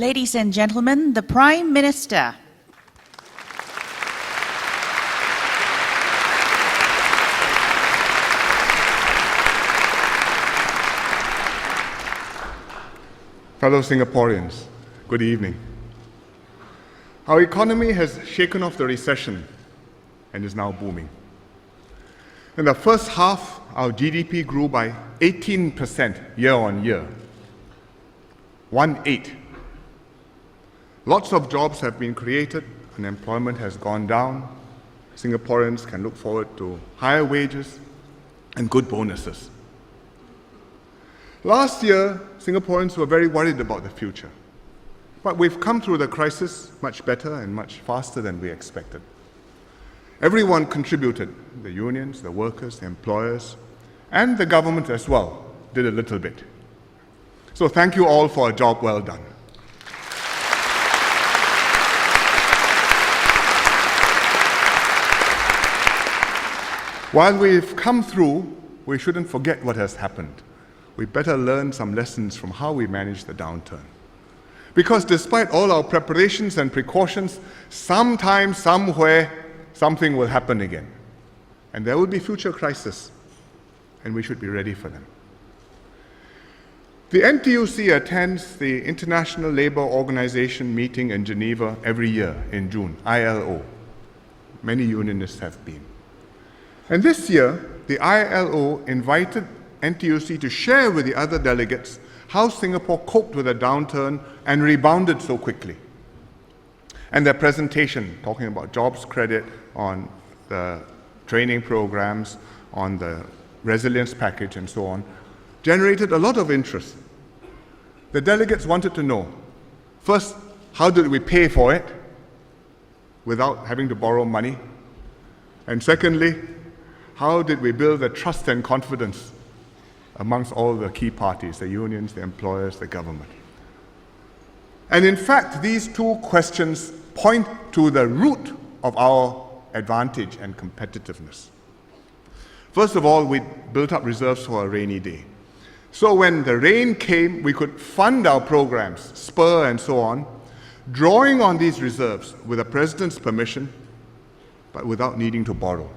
Ladies and gentlemen, the Prime Minister. Fellow Singaporeans, good evening. Our economy has shaken off the recession and is now booming. In the first half, our GDP grew by 18% year on year. 1/8. Lots of jobs have been created, unemployment has gone down, Singaporeans can look forward to higher wages and good bonuses. Last year, Singaporeans were very worried about the future, but we've come through the crisis much better and much faster than we expected. Everyone contributed, the unions, the workers, the employers, and the government as well did a little bit. So thank you all for a job well done. While we've come through, we shouldn't forget what has happened. We better learn some lessons from how we managed the downturn. Because despite all our preparations and precautions, sometime, somewhere, something will happen again. And there will be future crises, and we should be ready for them. The NTUC attends the International Labour Organization meeting in Geneva every year in June, ILO. Many unionists have been. And this year, the ILO invited NTUC to share with the other delegates how Singapore coped with a downturn and rebounded so quickly. And their presentation, talking about jobs credit, on the training programs, on the resilience package and so on, generated a lot of interest. The delegates wanted to know, first, how did we pay for it without having to borrow money? And secondly, how did we build the trust and confidence amongst all the key parties, the unions, the employers, the government? And in fact, these two questions point to the root of our advantage and competitiveness. First of all, we built up reserves for a rainy day. So when the rain came, we could fund our programs, Spur and so on, drawing on these reserves with the President's permission, but without needing to borrow.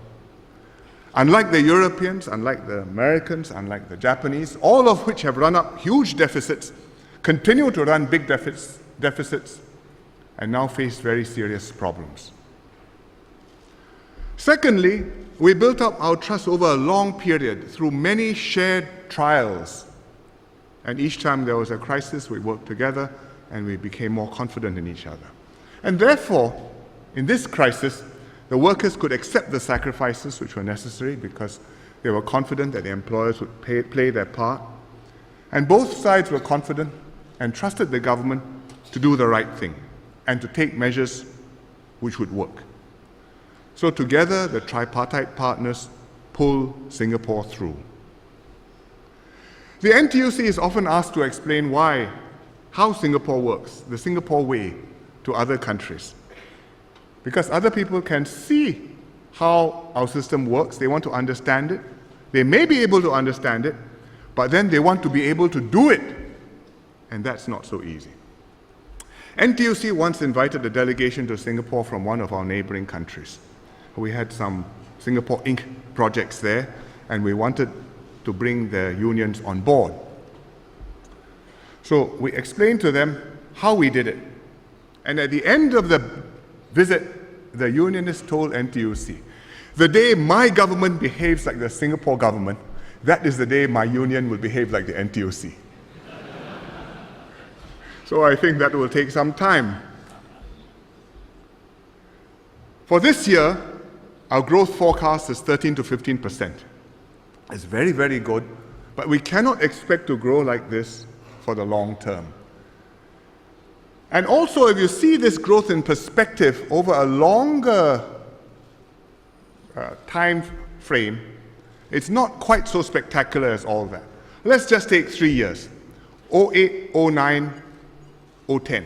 Unlike the Europeans, unlike the Americans, unlike the Japanese, all of which have run up huge deficits, continue to run big deficits, and now face very serious problems. Secondly, we built up our trust over a long period through many shared trials. And each time there was a crisis, we worked together and we became more confident in each other. And therefore, in this crisis, the workers could accept the sacrifices which were necessary because they were confident that the employers would play their part. And both sides were confident and trusted the government to do the right thing and to take measures which would work. So together, the tripartite partners pull Singapore through. The NTUC is often asked to explain how Singapore works, the Singapore way, to other countries. Because other people can see how our system works, they want to understand it. They may be able to understand it, but then they want to be able to do it. And that's not so easy. NTUC once invited a delegation to Singapore from one of our neighboring countries. We had some Singapore Inc. projects there, and we wanted to bring the unions on board. So we explained to them how we did it. And at the end of the visit, the unionists told NTUC, the day my government behaves like the Singapore government, that is the day my union will behave like the NTUC. So I think that will take some time. For this year, our growth forecast is 13 to 15%. It's very, very good, but we cannot expect to grow like this for the long term. And also, if you see this growth in perspective over a longer time frame, it's not quite so spectacular as all that. Let's just take 3 years, 08, 09, 010.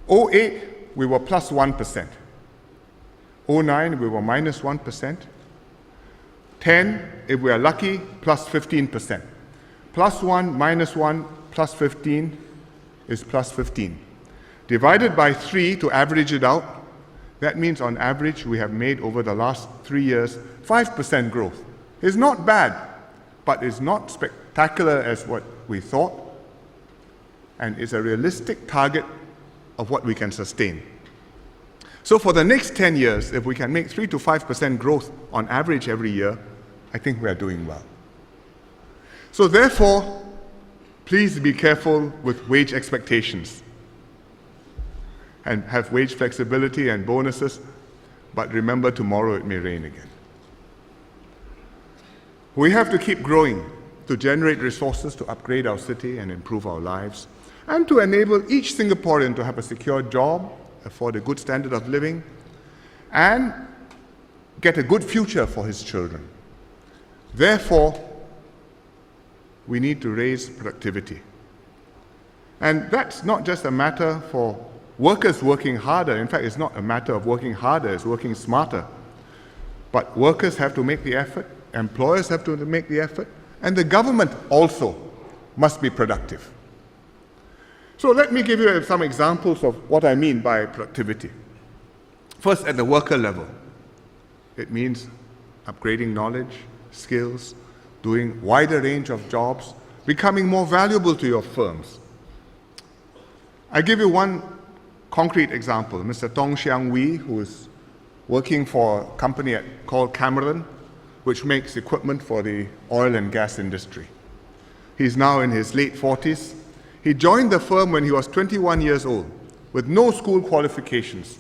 08, we were plus 1%. 09, we were minus 1%. 10, if we are lucky, plus 15%. Plus 1, minus 1, plus 15. is plus 15. Divided by 3 to average it out, that means on average we have made over the last 3 years 5% growth. It's not bad, but it's not spectacular as what we thought, and it's a realistic target of what we can sustain. So for the next 10 years, if we can make 3 to 5% growth on average every year, I think we are doing well. So therefore, please be careful with wage expectations and have wage flexibility and bonuses, but remember tomorrow it may rain again. We have to keep growing to generate resources to upgrade our city and improve our lives, and to enable each Singaporean to have a secure job, afford a good standard of living, and get a good future for his children. Therefore, we need to raise productivity. And that's not just a matter for workers working harder. In fact, it's not a matter of working harder, it's working smarter. But workers have to make the effort, employers have to make the effort, and the government also must be productive. So let me give you some examples of what I mean by productivity. First, at the worker level, it means upgrading knowledge, skills, doing wider range of jobs, becoming more valuable to your firms. I give you one concrete example. Mr. Tong Xiang Wee, who is working for a company called Cameron, which makes equipment for the oil and gas industry. He's now in his late 40s. He joined the firm when he was 21 years old, with no school qualifications.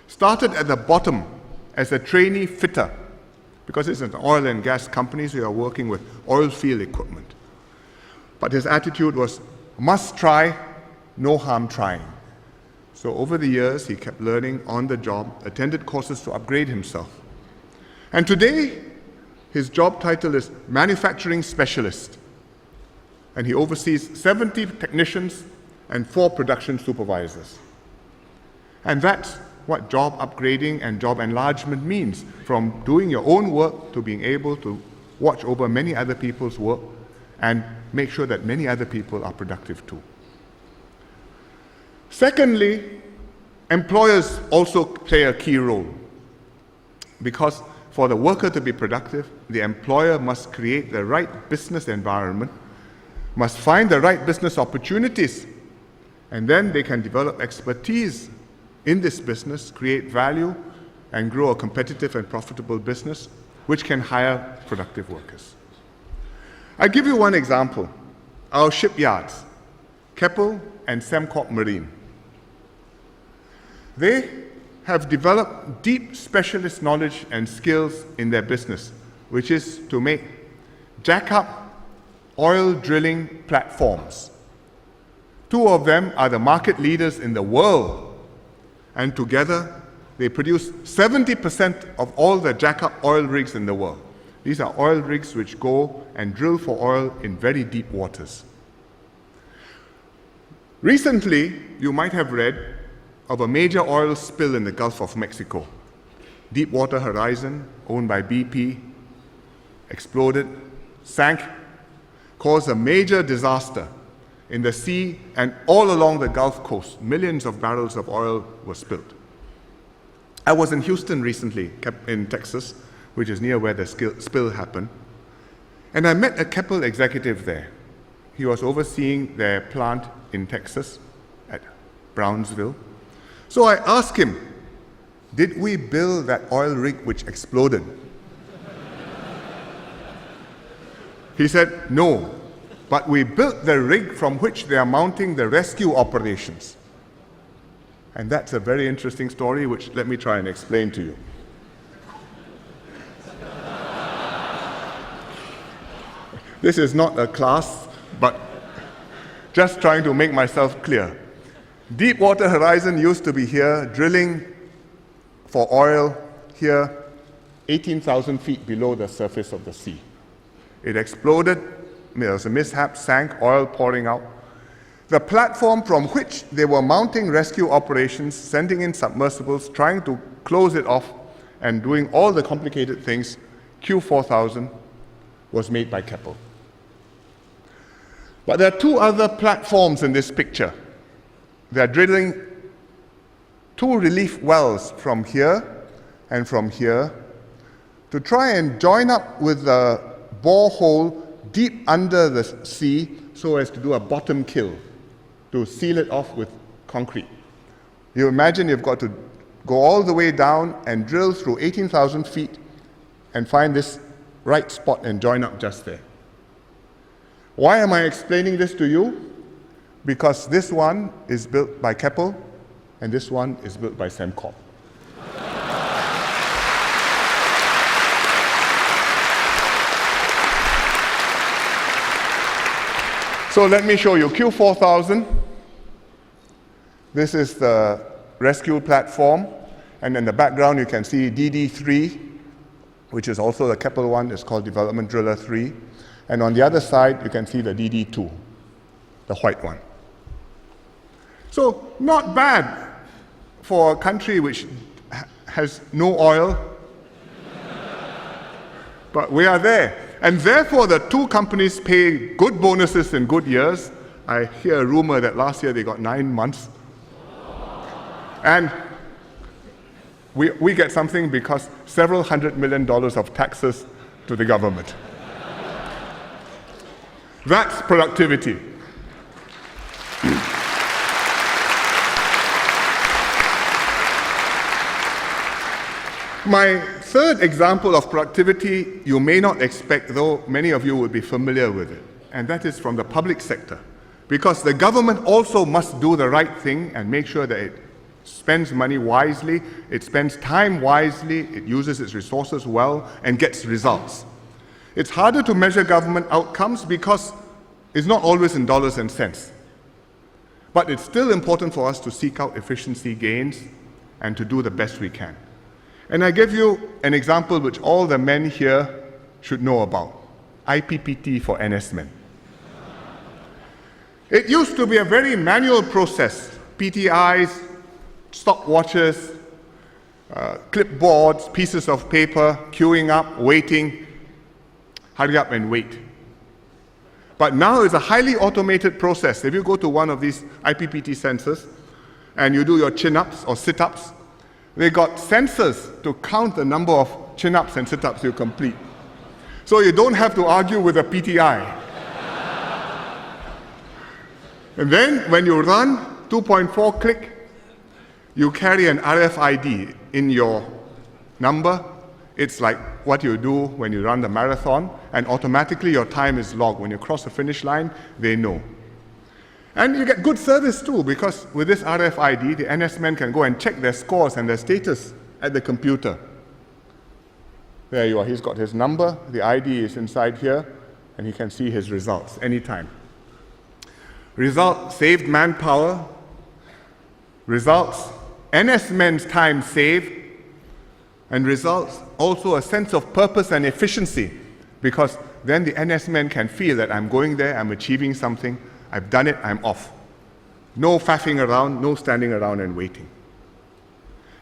Started at the bottom as a trainee fitter, because it's an oil and gas company, so you're working with oil field equipment. But his attitude was, must try, no harm trying. So over the years, he kept learning on the job, attended courses to upgrade himself. And today, his job title is Manufacturing Specialist. And he oversees 70 technicians and 4 production supervisors. And that's what job upgrading and job enlargement means, from doing your own work to being able to watch over many other people's work and make sure that many other people are productive too. Secondly, employers also play a key role, because for the worker to be productive, the employer must create the right business environment, must find the right business opportunities, and then they can develop expertise in this business, create value, and grow a competitive and profitable business, which can hire productive workers. I give you one example. Our shipyards, Keppel and Sembcorp Marine. They have developed deep specialist knowledge and skills in their business, which is to make jack-up oil drilling platforms. 2 of them are the market leaders in the world, and together they produce 70% of all the jack-up oil rigs in the world. These are oil rigs which go and drill for oil in very deep waters. Recently, you might have read of a major oil spill in the Gulf of Mexico. Deepwater Horizon, owned by BP, exploded, sank, caused a major disaster in the sea and all along the Gulf Coast. Millions of barrels of oil were spilled. I was in Houston recently, in Texas, which is near where the spill happened, and I met a Keppel executive there. He was overseeing their plant in Texas at Brownsville. So I asked him, did we build that oil rig which exploded? He said, no, but we built the rig from which they are mounting the rescue operations. And that's a very interesting story, which let me try and explain to you. This is not a class, but just trying to make myself clear. Deepwater Horizon used to be here, drilling for oil here, 18,000 feet below the surface of the sea. It exploded, there was a mishap, sank, oil pouring out. The platform from which they were mounting rescue operations, sending in submersibles, trying to close it off, and doing all the complicated things, Q4000, was made by Keppel. But there are two other platforms in this picture. They are drilling two relief wells from here and from here to try and join up with the borehole deep under the sea so as to do a bottom kill, to seal it off with concrete. You imagine you've got to go all the way down and drill through 18,000 feet and find this right spot and join up just there. Why am I explaining this to you? Because this one is built by Keppel and this one is built by Sembcorp. So let me show you Q4000. This is the rescue platform, and in the background you can see DD3, which is also the Keppel one. It's called Development Driller 3. And on the other side you can see the DD2, the white one. So not bad for a country which has no oil, but we are there. And therefore the two companies pay good bonuses in good years. I hear a rumor that last year they got 9 months. And we get something because several $100 million of taxes to the government. That's productivity. My third example of productivity you may not expect, though many of you will be familiar with it, and that is from the public sector. Because the government also must do the right thing and make sure that it spends money wisely, it spends time wisely, it uses its resources well, and gets results. It's harder to measure government outcomes because it's not always in dollars and cents. But it's still important for us to seek out efficiency gains and to do the best we can. And I give you an example which all the men here should know about. IPPT for NS men. It used to be a very manual process. PTIs, stopwatches, clipboards, pieces of paper, queuing up, waiting, hurry up and wait. But now it's a highly automated process. If you go to one of these IPPT centers and you do your chin-ups or sit-ups, they got sensors to count the number of chin-ups and sit-ups you complete. So you don't have to argue with a PTI. And then when you run 2.4 click, you carry an RFID in your number. It's like what you do when you run the marathon, and automatically your time is logged. When you cross the finish line, they know. And you get good service too, because with this RFID, the NS men can go and check their scores and their status at the computer. There you are, he's got his number, the ID is inside here, and he can see his results anytime. Result, saved manpower. Results, NS men's time saved. And results, also a sense of purpose and efficiency, because then the NS men can feel that I'm going there, I'm achieving something, I've done it, I'm off. No faffing around, no standing around and waiting.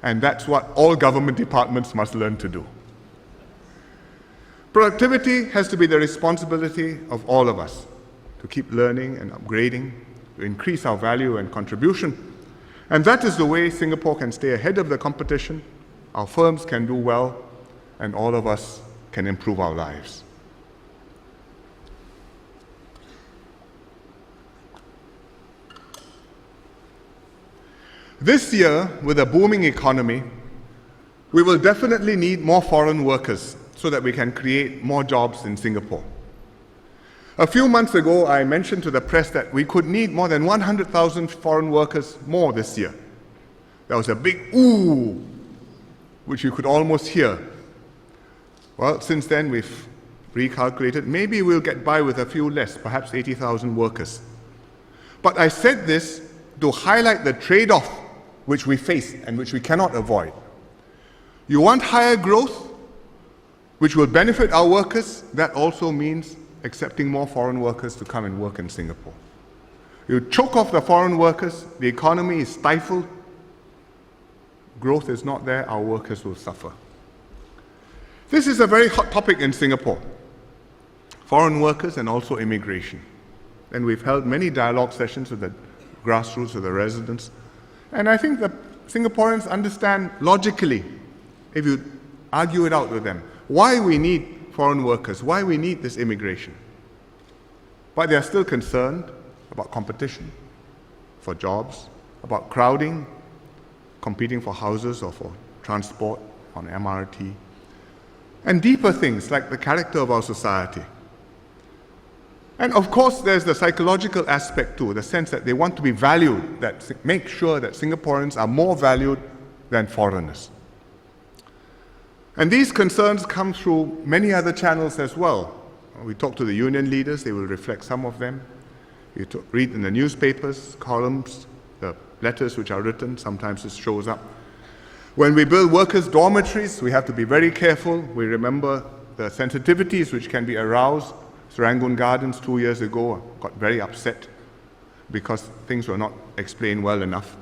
And that's what all government departments must learn to do. Productivity has to be the responsibility of all of us, to keep learning and upgrading, to increase our value and contribution. And that is the way Singapore can stay ahead of the competition, our firms can do well, and all of us can improve our lives. This year, with a booming economy, we will definitely need more foreign workers so that we can create more jobs in Singapore. A few months ago, I mentioned to the press that we could need more than 100,000 foreign workers more this year. There was a big ooh, which you could almost hear. Well, since then we've recalculated. Maybe we'll get by with a few less, perhaps 80,000 workers. But I said this to highlight the trade-off which we face and which we cannot avoid. You want higher growth, which will benefit our workers. That also means accepting more foreign workers to come and work in Singapore. You choke off the foreign workers, the economy is stifled, growth is not there, our workers will suffer. This is a very hot topic in Singapore, foreign workers and also immigration. And we've held many dialogue sessions with the grassroots, with the residents. And I think the Singaporeans understand logically, if you argue it out with them, why we need foreign workers, why we need this immigration. But they are still concerned about competition for jobs, about crowding, competing for houses or for transport on MRT, and deeper things like the character of our society. And of course, there's the psychological aspect too, the sense that they want to be valued, that make sure that Singaporeans are more valued than foreigners. And these concerns come through many other channels as well. We talk to the union leaders, they will reflect some of them. You read in the newspapers, columns, the letters which are written, sometimes this shows up. When we build workers' dormitories, we have to be very careful. We remember the sensitivities which can be aroused. Serangoon Gardens 2 years ago got very upset because things were not explained well enough.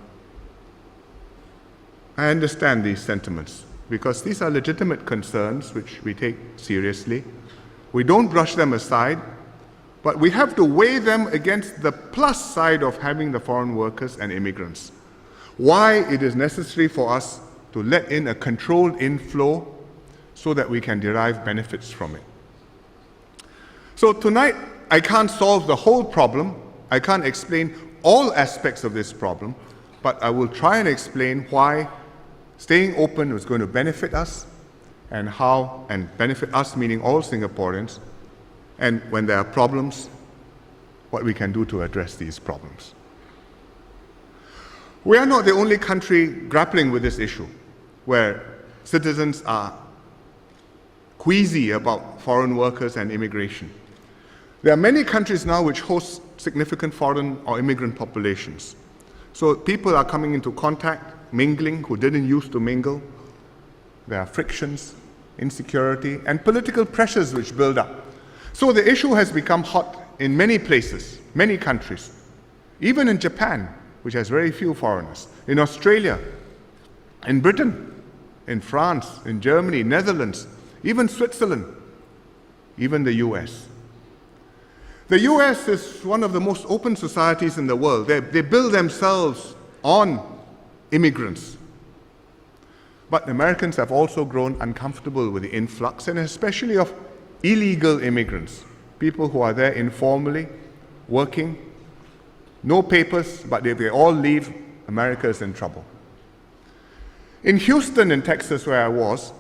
I understand these sentiments because these are legitimate concerns which we take seriously. We don't brush them aside, but we have to weigh them against the plus side of having the foreign workers and immigrants. Why it is necessary for us to let in a controlled inflow so that we can derive benefits from it. So tonight, I can't solve the whole problem. I can't explain all aspects of this problem, but I will try and explain why staying open is going to benefit us and how, and benefit us meaning all Singaporeans, and when there are problems, what we can do to address these problems. We are not the only country grappling with this issue, where citizens are queasy about foreign workers and immigration. There are many countries now which host significant foreign or immigrant populations. So people are coming into contact, mingling, who didn't used to mingle. There are frictions, insecurity, and political pressures which build up. So the issue has become hot in many places, many countries. Even in Japan, which has very few foreigners. In Australia, in Britain, in France, in Germany, Netherlands, even Switzerland, even the US. The US is one of the most open societies in the world. They build themselves on immigrants. But Americans have also grown uncomfortable with the influx, and especially of illegal immigrants, people who are there informally, working, no papers, but if they all leave, America is in trouble. In Houston, in Texas, where I was,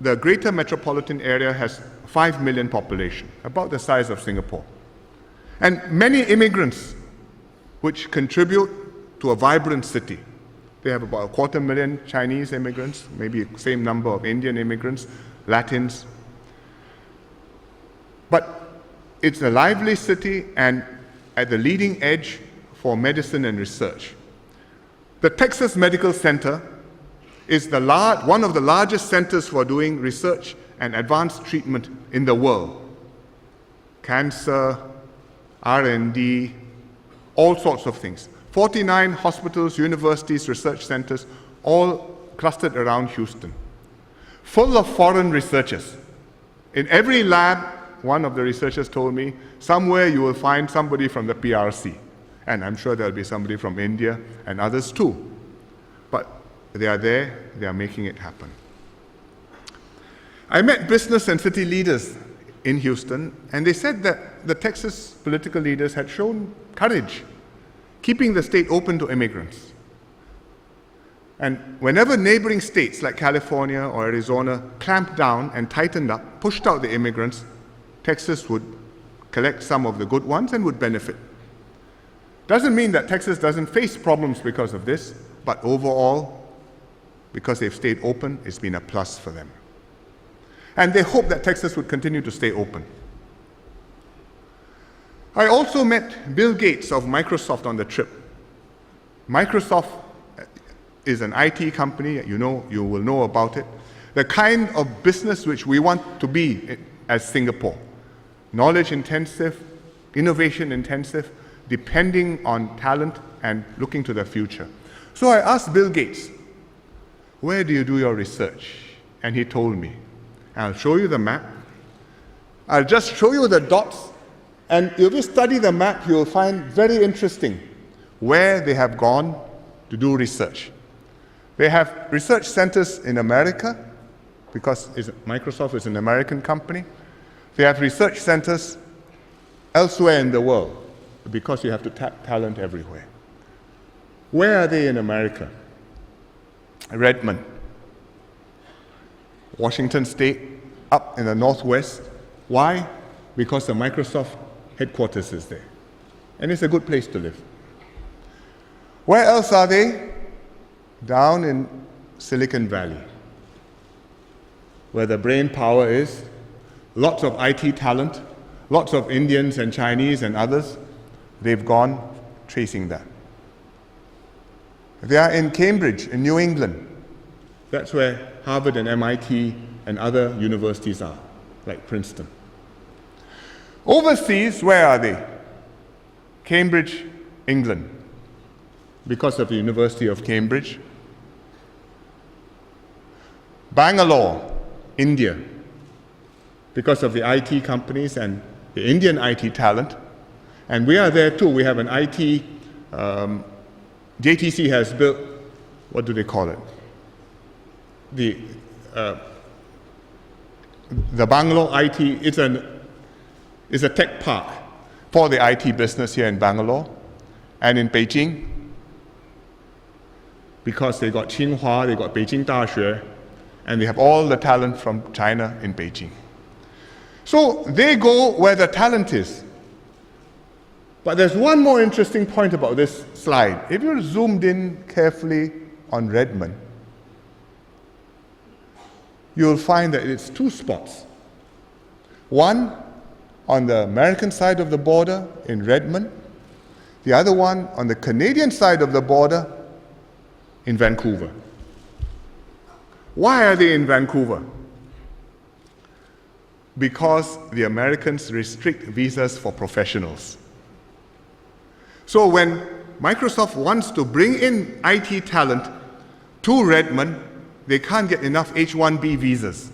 the greater metropolitan area has 5 million population, about the size of Singapore. And many immigrants, which contribute to a vibrant city. They have about 250,000 Chinese immigrants, maybe the same number of Indian immigrants, Latins. But it's a lively city and at the leading edge for medicine and research. The Texas Medical Center is one of the largest centers for doing research and advanced treatment in the world. Cancer, R&D, all sorts of things. 49 hospitals, universities, research centers, all clustered around Houston. Full of foreign researchers. In every lab, one of the researchers told me, somewhere you will find somebody from the PRC. And I'm sure there'll be somebody from India and others too. But they are there, they are making it happen. I met business and city leaders in Houston, and they said that the Texas political leaders had shown courage, keeping the state open to immigrants. And whenever neighboring states like California or Arizona clamped down and tightened up, pushed out the immigrants, Texas would collect some of the good ones and would benefit. Doesn't mean that Texas doesn't face problems because of this, but overall, because they've stayed open, it's been a plus for them. And they hope that Texas would continue to stay open. I also met Bill Gates of Microsoft on the trip. Microsoft is an IT company, you will know about it. The kind of business which we want to be as Singapore. Knowledge intensive, innovation intensive, depending on talent and looking to the future. So I asked Bill Gates, where do you do your research? And he told me. I'll show you the map. I'll just show you the dots And if you study the map, you'll find very interesting where they have gone to do research. They have research centers in America, because Microsoft is an American company. They have research centers elsewhere in the world, because you have to tap talent everywhere. Where are they in America? Redmond, Washington State, up in the northwest. Why? Because the Microsoft headquarters is there. And it's a good place to live. Where else are they? Down in Silicon Valley, where the brain power is, lots of IT talent, lots of Indians and Chinese and others. They've gone chasing that. They are in Cambridge, in New England. That's where Harvard and MIT and other universities are, like Princeton. Overseas, where are they? Cambridge, England, because of the University of Cambridge. Bangalore, India, because of the IT companies and the Indian IT talent. And we are there too. We have an IT, JTC has built, what do they call it? The Bangalore IT is a tech park for the IT business here in Bangalore and in Beijing, because they got Tsinghua, they got Beijing Daxue, and they have all the talent from China in Beijing. So they go where the talent is. But there's one more interesting point about this slide. If you're zoomed in carefully on Redmond, you'll find that it's two spots. One on the American side of the border in Redmond, the other one on the Canadian side of the border in Vancouver. Why are they in Vancouver? Because the Americans restrict visas for professionals. So when Microsoft wants to bring in IT talent to Redmond, they can't get enough H-1B visas,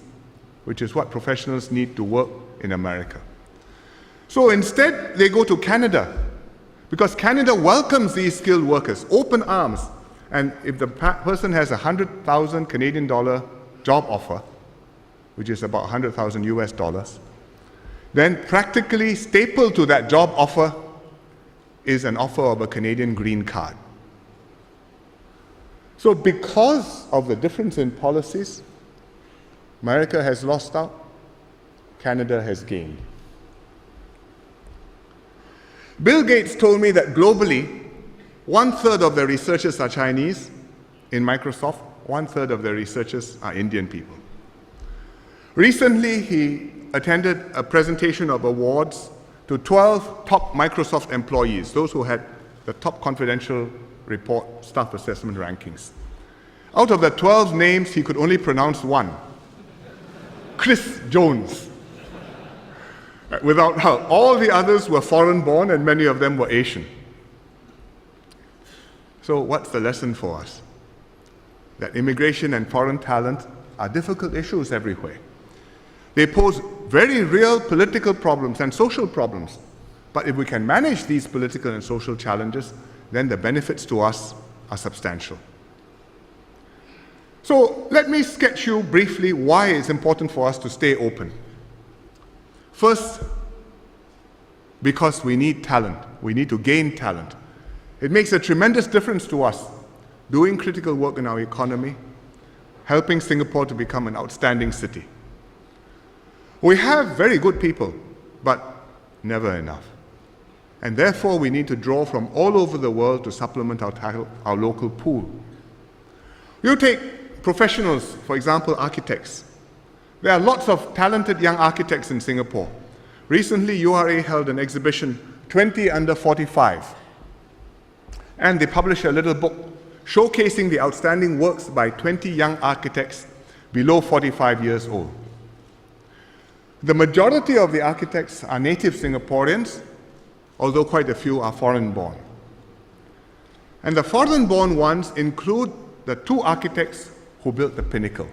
which is what professionals need to work in America. So instead, they go to Canada, because Canada welcomes these skilled workers, open arms. And if the person has a 100,000 Canadian dollar job offer, which is about 100,000 US dollars, then practically stapled to that job offer is an offer of a Canadian green card. So because of the difference in policies, America has lost out, Canada has gained. Bill Gates told me that globally, 1/3 of the researchers are Chinese in Microsoft, 1/3 of the researchers are Indian people. Recently, he attended a presentation of awards to 12 top Microsoft employees, those who had the top confidential report staff assessment rankings. Out of the 12 names, he could only pronounce one, Chris Jones. Without help. All the others were foreign-born, and many of them were Asian. So what's the lesson for us? That immigration and foreign talent are difficult issues everywhere. They pose very real political problems and social problems. But if we can manage these political and social challenges, then the benefits to us are substantial. So let me sketch you briefly why it's important for us to stay open. First, because we need talent. We need to gain talent. It makes a tremendous difference to us doing critical work in our economy, helping Singapore to become an outstanding city. We have very good people, but never enough. And therefore, we need to draw from all over the world to supplement our local pool. You take professionals, for example, architects. There are lots of talented young architects in Singapore. Recently, URA held an exhibition, 20 under 45. And they published a little book showcasing the outstanding works by 20 young architects below 45 years old. The majority of the architects are native Singaporeans, although quite a few are foreign-born. And the foreign-born ones include the two architects who built the Pinnacle.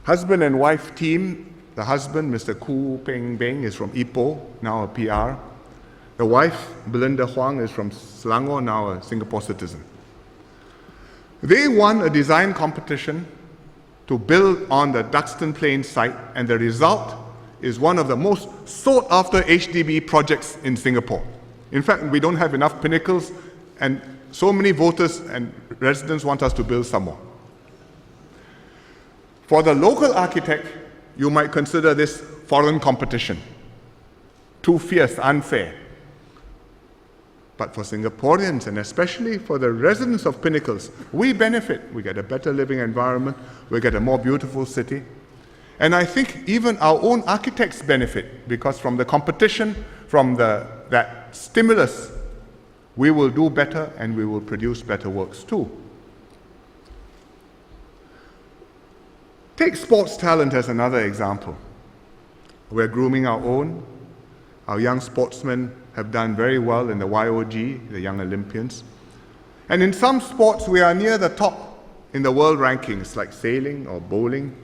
Husband and wife team The husband, Mr. Koo Peng Beng, is from Ipoh, now a PR. The wife, Belinda Huang, is from Selangor, now a Singapore citizen. They won a design competition to build on the Duxton Plains site, and the result is one of the most sought-after HDB projects in Singapore. In fact, we don't have enough pinnacles, and so many voters and residents want us to build some more. For the local architect, you might consider this foreign competition. Too fierce, unfair. But for Singaporeans, and especially for the residents of Pinnacles, we benefit. We get a better living environment, we get a more beautiful city. And I think even our own architects benefit, because from the competition, from that stimulus, we will do better and we will produce better works too. Take sports talent as another example. We're grooming our own. Our young sportsmen have done very well in the YOG, the Young Olympians. And in some sports, we are near the top in the world rankings, like sailing or bowling.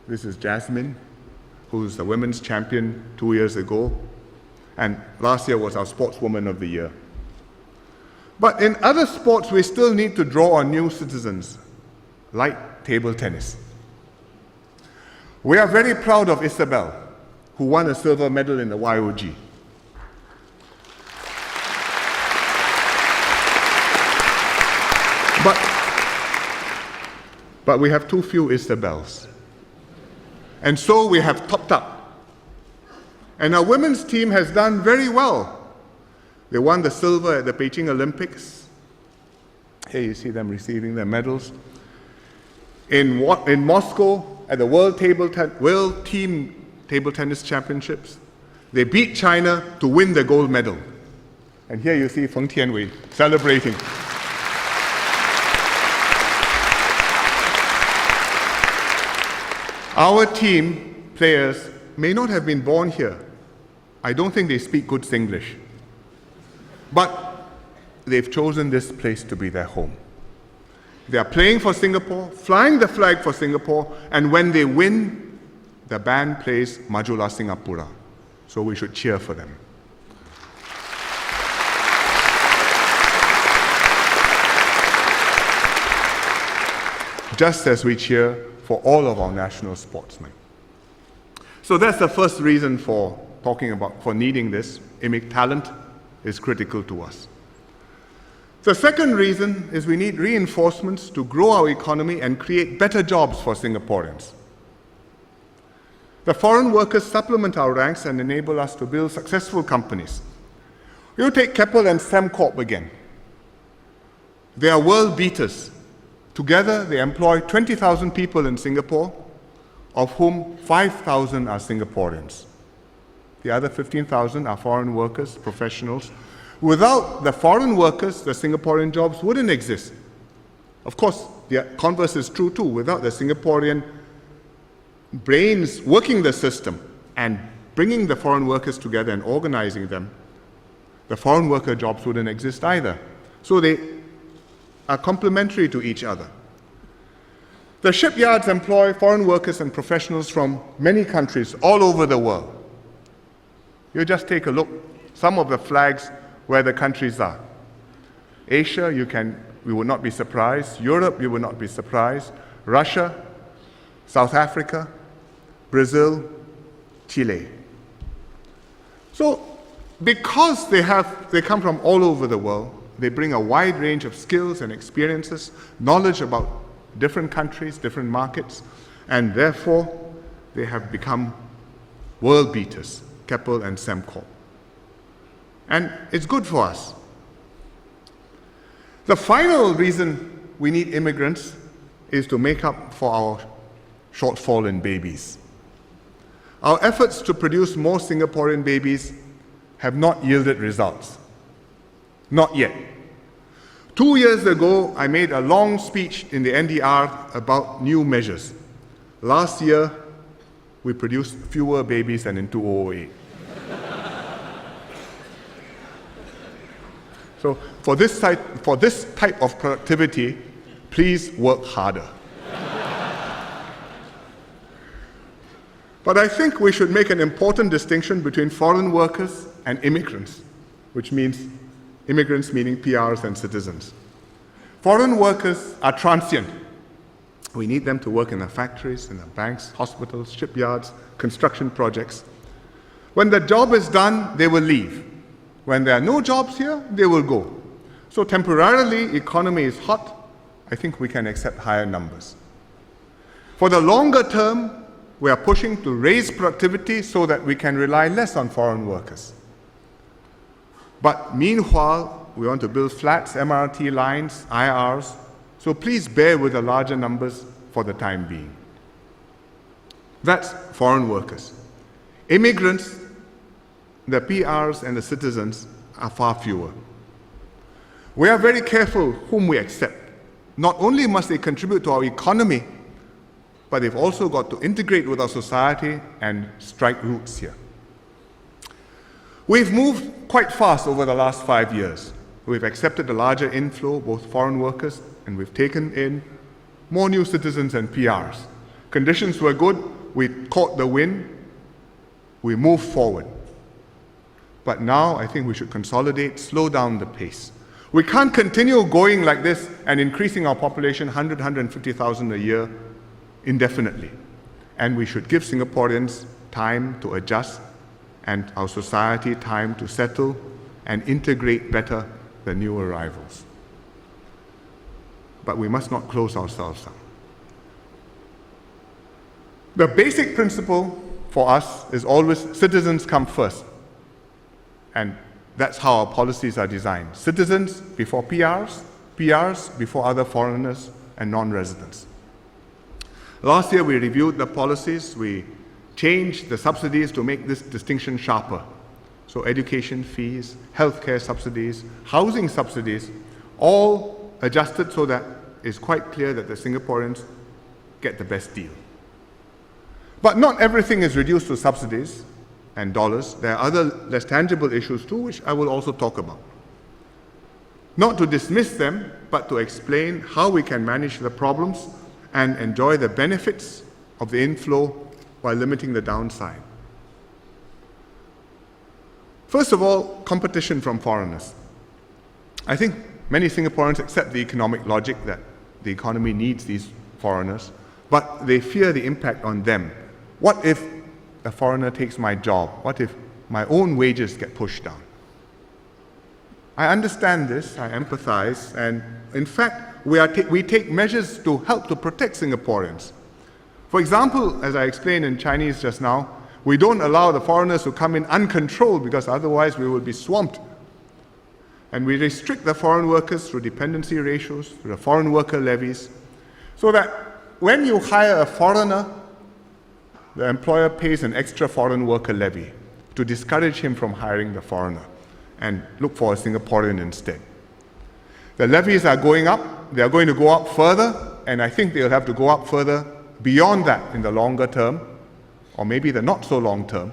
This is Jasmine, who's the women's champion 2 years ago, and last year was our Sportswoman of the Year. But in other sports, we still need to draw on new citizens, like table tennis. We are very proud of Isabel, who won a silver medal in the YOG. But we have too few Isabels. And so we have topped up. And our women's team has done very well. They won the silver at the Beijing Olympics. Here you see them receiving their medals. In Moscow, at the World Team Table Tennis Championships, they beat China to win the gold medal. And here you see Feng Tianwei celebrating. Our team players may not have been born here. I don't think they speak good Singlish. But they've chosen this place to be their home. They are playing for Singapore, flying the flag for Singapore, and when they win, the band plays Majulah Singapura. So we should cheer for them. Just as we cheer for all of our national sportsmen. So that's the first reason for needing this. Talent is critical to us. The second reason is we need reinforcements to grow our economy and create better jobs for Singaporeans. The foreign workers supplement our ranks and enable us to build successful companies. You take Keppel and Sembcorp again. They are world beaters. Together, they employ 20,000 people in Singapore, of whom 5,000 are Singaporeans. The other 15,000 are foreign workers, professionals. Without the foreign workers, the Singaporean jobs wouldn't exist. Of course, the converse is true too. Without the Singaporean brains working the system and bringing the foreign workers together and organizing them, the foreign worker jobs wouldn't exist either. So they are complementary to each other. The shipyards employ foreign workers and professionals from many countries all over the world. You just take a look, some of the flags where the countries are. Asia, we would not be surprised. Europe, you would not be surprised. Russia, South Africa, Brazil, Chile. So, because they come from all over the world, they bring a wide range of skills and experiences, knowledge about different countries, different markets, and therefore they have become world beaters, Keppel and Sembcorp. And it's good for us. The final reason we need immigrants is to make up for our shortfall in babies. Our efforts to produce more Singaporean babies have not yielded results. Not yet. 2 years ago, I made a long speech in the NDR about new measures. Last year, we produced fewer babies than in 2008. So for this type of productivity, please work harder. But I think we should make an important distinction between foreign workers and immigrants, which means immigrants meaning PRs and citizens. Foreign workers are transient. We need them to work in the factories, in the banks, hospitals, shipyards, construction projects. When the job is done, they will leave. When there are no jobs here, they will go. So temporarily, economy is hot. I think we can accept higher numbers. For the longer term, we are pushing to raise productivity so that we can rely less on foreign workers. But meanwhile, we want to build flats, MRT lines, IRs, so please bear with the larger numbers for the time being. That's foreign workers. Immigrants, the PRs and the citizens are far fewer. We are very careful whom we accept. Not only must they contribute to our economy, but they've also got to integrate with our society and strike roots here. We've moved quite fast over the last 5 years. We've accepted a larger inflow, both foreign workers, and we've taken in more new citizens and PRs. Conditions were good, we caught the wind, we moved forward. But now I think we should consolidate, slow down the pace. We can't continue going like this and increasing our population 150,000 a year indefinitely. And we should give Singaporeans time to adjust and our society time to settle and integrate better the new arrivals. But we must not close ourselves up. The basic principle for us is always citizens come first. And that's how our policies are designed. Citizens before PRs, PRs before other foreigners and non-residents. Last year we reviewed the policies, we changed the subsidies to make this distinction sharper. So education fees, healthcare subsidies, housing subsidies, all adjusted so that it's quite clear that the Singaporeans get the best deal. But not everything is reduced to subsidies and dollars. There are other less tangible issues too, which I will also talk about. Not to dismiss them, but to explain how we can manage the problems and enjoy the benefits of the inflow while limiting the downside. First of all, competition from foreigners. I think many Singaporeans accept the economic logic that the economy needs these foreigners, but they fear the impact on them. What if a foreigner takes my job? What if my own wages get pushed down? I understand this, I empathize, and in fact, we take measures to help to protect Singaporeans. For example, as I explained in Chinese just now, we don't allow the foreigners to come in uncontrolled because otherwise we will be swamped. And we restrict the foreign workers through dependency ratios, through the foreign worker levies, so that when you hire a foreigner, the employer pays an extra foreign worker levy to discourage him from hiring the foreigner and look for a Singaporean instead. The levies are going up, they are going to go up further, and I think they'll have to go up further beyond that in the longer term, or maybe the not so long term.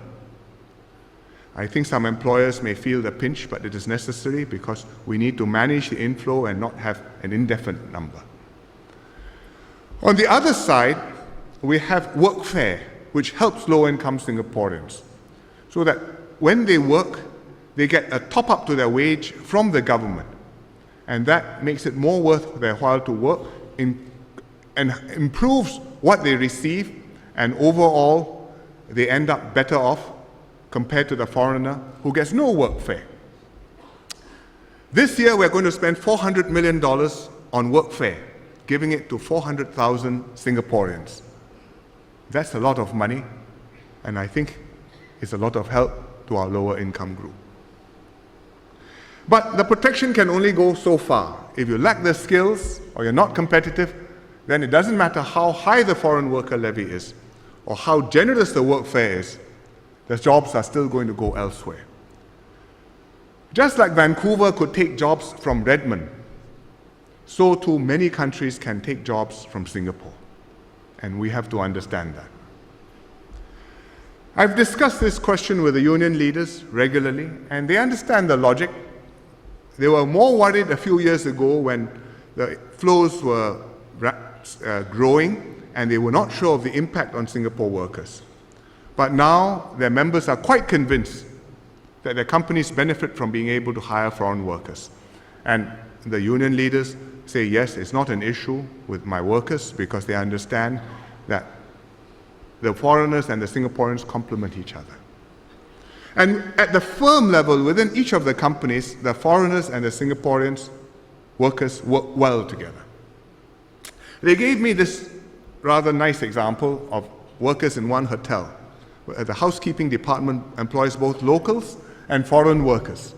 I think some employers may feel the pinch, but it is necessary because we need to manage the inflow and not have an indefinite number. On the other side, we have workfare, which helps low-income Singaporeans, so that when they work, they get a top-up to their wage from the government. And that makes it more worth their while to work and improves what they receive, and overall, they end up better off compared to the foreigner who gets no workfare. This year, we're going to spend $400 million on workfare, giving it to 400,000 Singaporeans. That's a lot of money, and I think it's a lot of help to our lower income group. But the protection can only go so far. If you lack the skills or you're not competitive, then it doesn't matter how high the foreign worker levy is or how generous the workfare is, the jobs are still going to go elsewhere. Just like Vancouver could take jobs from Redmond, so too many countries can take jobs from Singapore. And we have to understand that. I've discussed this question with the union leaders regularly, and they understand the logic. They were more worried a few years ago when the flows were growing, and they were not sure of the impact on Singapore workers. but now their members are quite convinced that their companies benefit from being able to hire foreign workers. And the union leaders say, yes, it's not an issue with my workers because they understand that the foreigners and the Singaporeans complement each other. And at the firm level, within each of the companies, the foreigners and the Singaporeans workers work well together. They gave me this rather nice example of workers in one hotel, where the housekeeping department employs both locals and foreign workers.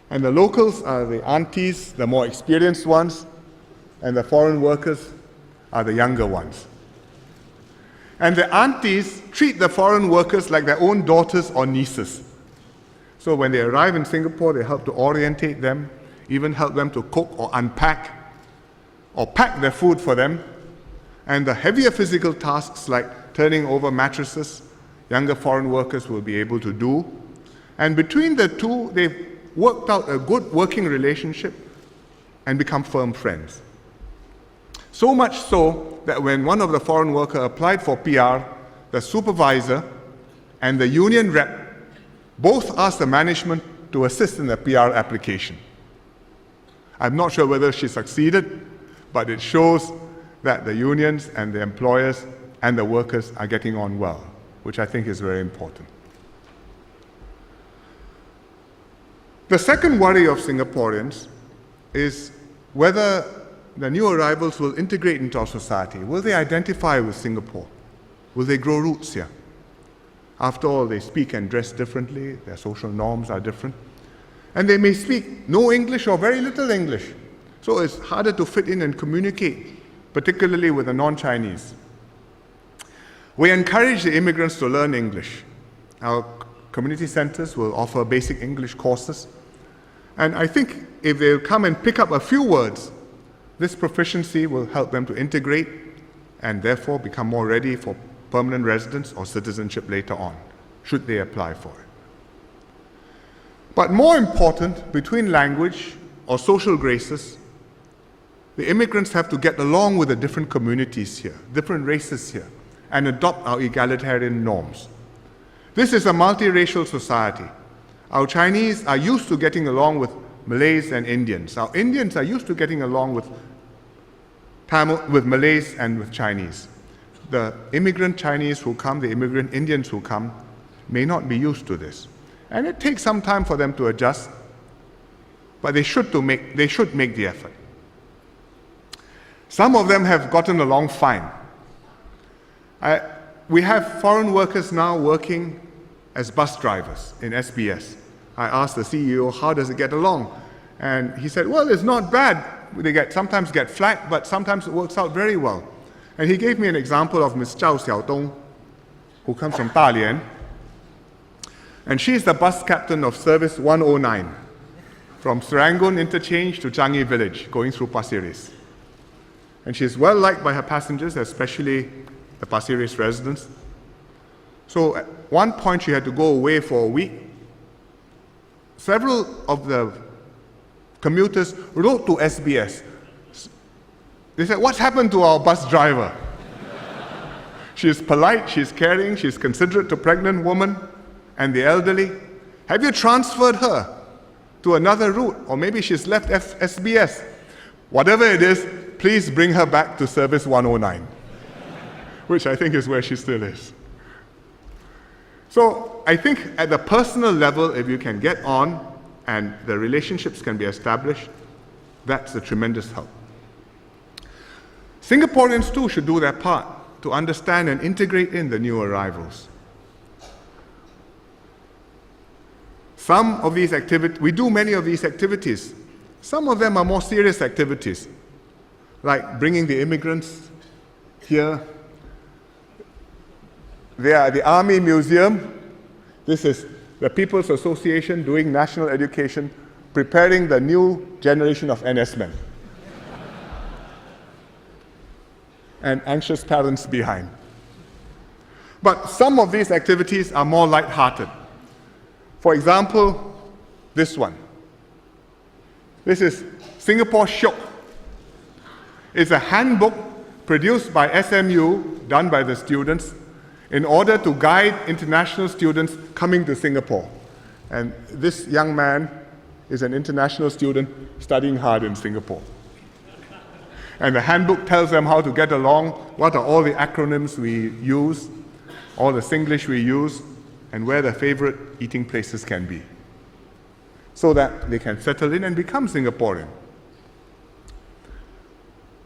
And the locals are the aunties, the more experienced ones, and the foreign workers are the younger ones. And the aunties treat the foreign workers like their own daughters or nieces. So when they arrive in Singapore, they help to orientate them, even help them to cook or unpack, or pack their food for them. And the heavier physical tasks like turning over mattresses, younger foreign workers will be able to do. And between the two, they've worked out a good working relationship and become firm friends. So much so that when one of the foreign workers applied for PR, the supervisor and the union rep both asked the management to assist in the PR application. I'm not sure whether she succeeded, but it shows that the unions and the employers and the workers are getting on well, which I think is very important. The second worry of Singaporeans is whether the new arrivals will integrate into our society. Will they identify with Singapore? Will they grow roots here? After all, they speak and dress differently, their social norms are different, and they may speak no English or very little English. So it's harder to fit in and communicate, particularly with the non-Chinese. We encourage the immigrants to learn English. Our community centers will offer basic English courses. And I think if they'll come and pick up a few words, this proficiency will help them to integrate and therefore become more ready for permanent residence or citizenship later on, should they apply for it. But more important, between language or social graces, the immigrants have to get along with the different communities here, different races here, and adopt our egalitarian norms. This is a multiracial society. Our Chinese are used to getting along with Malays and Indians. Our Indians are used to getting along with Tamil, with Malays and with Chinese. The immigrant Chinese who come, the immigrant Indians who come, may not be used to this. And it takes some time for them to adjust, but they should make the effort. Some of them have gotten along fine. We have foreign workers now working as bus drivers in SBS. I asked the CEO, how does it get along? And he said, well, it's not bad. They sometimes get flack, but sometimes it works out very well. And he gave me an example of Ms. Zhao Xiaodong, who comes from Dalian. And she's the bus captain of Service 109, from Serangoon Interchange to Changi Village, going through Pasir Ris. And she's well liked by her passengers, especially the Pasir Ris residents. So at one point she had to go away for a week. Several of the commuters wrote to SBS. They said, what's happened to our bus driver? She's polite, she's caring, she's considerate to pregnant women and the elderly. Have you transferred her to another route? Or maybe she's left SBS. Whatever it is, please bring her back to Service 109, which I think is where she still is. So I think at the personal level, if you can get on and the relationships can be established, that's a tremendous help. Singaporeans too should do their part to understand and integrate in the new arrivals. Some of these activities, we do many of these activities. Some of them are more serious activities, like bringing the immigrants here. They are at the Army Museum. This is the People's Association doing national education, preparing the new generation of NS men. And anxious parents behind. But some of these activities are more light-hearted. For example, this one. This is Singapore Shiok. It's a handbook produced by SMU, done by the students, in order to guide international students coming to Singapore. And this young man is an international student studying hard in Singapore. And the handbook tells them how to get along, what are all the acronyms we use, all the Singlish we use, and where their favorite eating places can be, so that they can settle in and become Singaporean.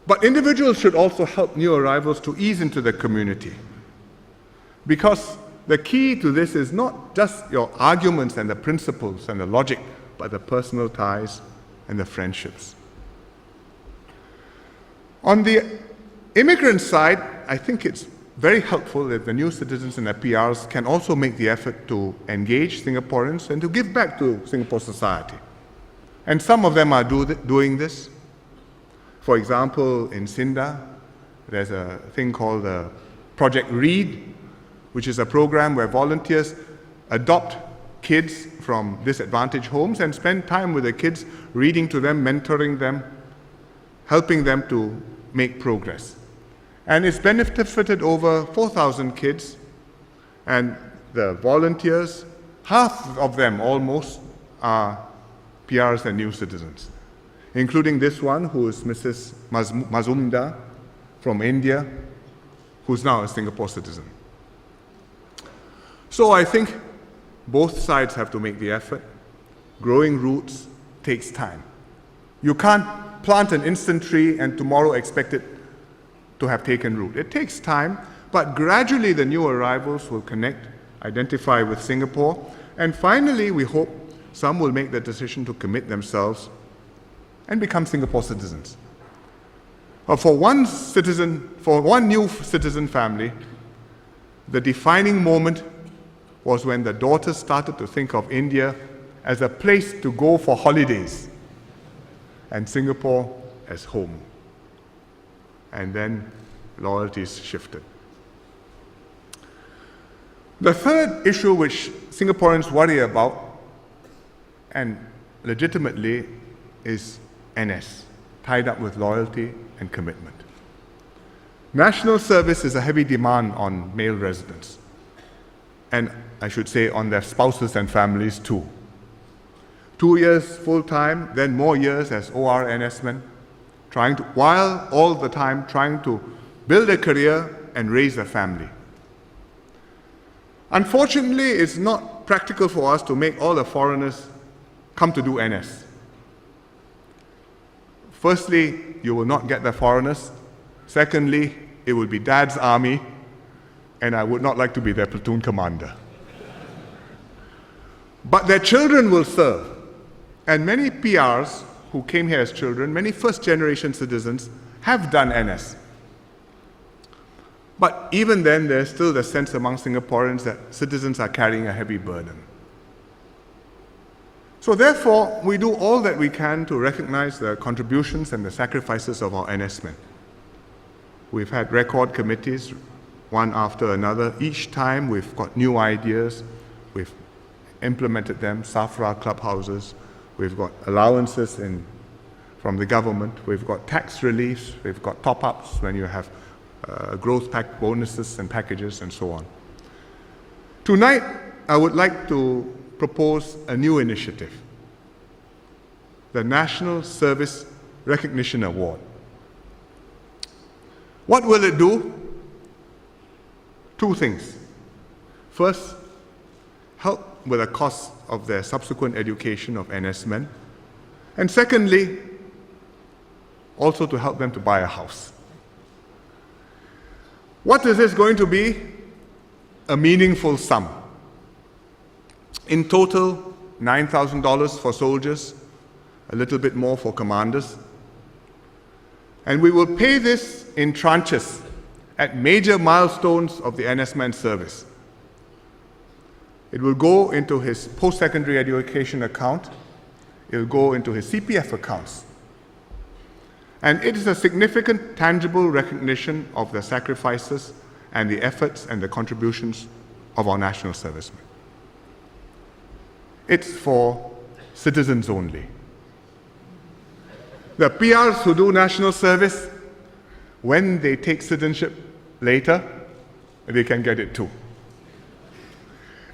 But individuals should also help new arrivals to ease into the community, because the key to this is not just your arguments and the principles and the logic, but the personal ties and the friendships. On the immigrant side, I think it's very helpful if the new citizens and the PRs can also make the effort to engage Singaporeans and to give back to Singapore society. And some of them are doing this. For example, in Sinda, there's a thing called Project READ, which is a program where volunteers adopt kids from disadvantaged homes and spend time with the kids, reading to them, mentoring them, helping them to make progress. And it's benefited over 4,000 kids, and the volunteers, half of them almost, are PRs and new citizens, including this one, who is Mrs. Mazumdar from India, who's now a Singapore citizen. So I think both sides have to make the effort. Growing roots takes time. You can't plant an instant tree and tomorrow expect it to have taken root. It takes time, but gradually the new arrivals will connect, identify with Singapore, and finally we hope some will make the decision to commit themselves and become Singapore citizens. For one new citizen family, the defining moment was when the daughters started to think of India as a place to go for holidays and Singapore as home. And then loyalties shifted. The third issue which Singaporeans worry about, and legitimately, is NS, tied up with loyalty and commitment. National service is a heavy demand on male residents, and I should say on their spouses and families too. 2 years full-time, then more years as ORNS men, while all the time trying to build a career and raise a family. Unfortunately, it's not practical for us to make all the foreigners come to do NS. Firstly, you will not get the foreigners. Secondly, it will be Dad's army, and I would not like to be their platoon commander. But their children will serve. And many PRs who came here as children, many first-generation citizens, have done NS. But even then, there's still the sense among Singaporeans that citizens are carrying a heavy burden. So therefore, we do all that we can to recognize the contributions and the sacrifices of our NS men. We've had record committees, one after another. Each time we've got new ideas, we've implemented them, SAFRA clubhouses, we've got allowances from the government, we've got tax reliefs, we've got top-ups when you have growth pack bonuses and packages and so on. Tonight, I would like to propose a new initiative, the National Service Recognition Award. What will it do? Two things. First, help with the cost of their subsequent education of NS men. And secondly, also to help them to buy a house. What is this going to be? A meaningful sum. In total, $9,000 for soldiers, a little bit more for commanders. And we will pay this in tranches at major milestones of the NS man service. It will go into his post-secondary education account. It will go into his CPF accounts. And it is a significant, tangible recognition of the sacrifices and the efforts and the contributions of our national servicemen. It's for citizens only. The PRs who do national service, when they take citizenship later, they can get it too.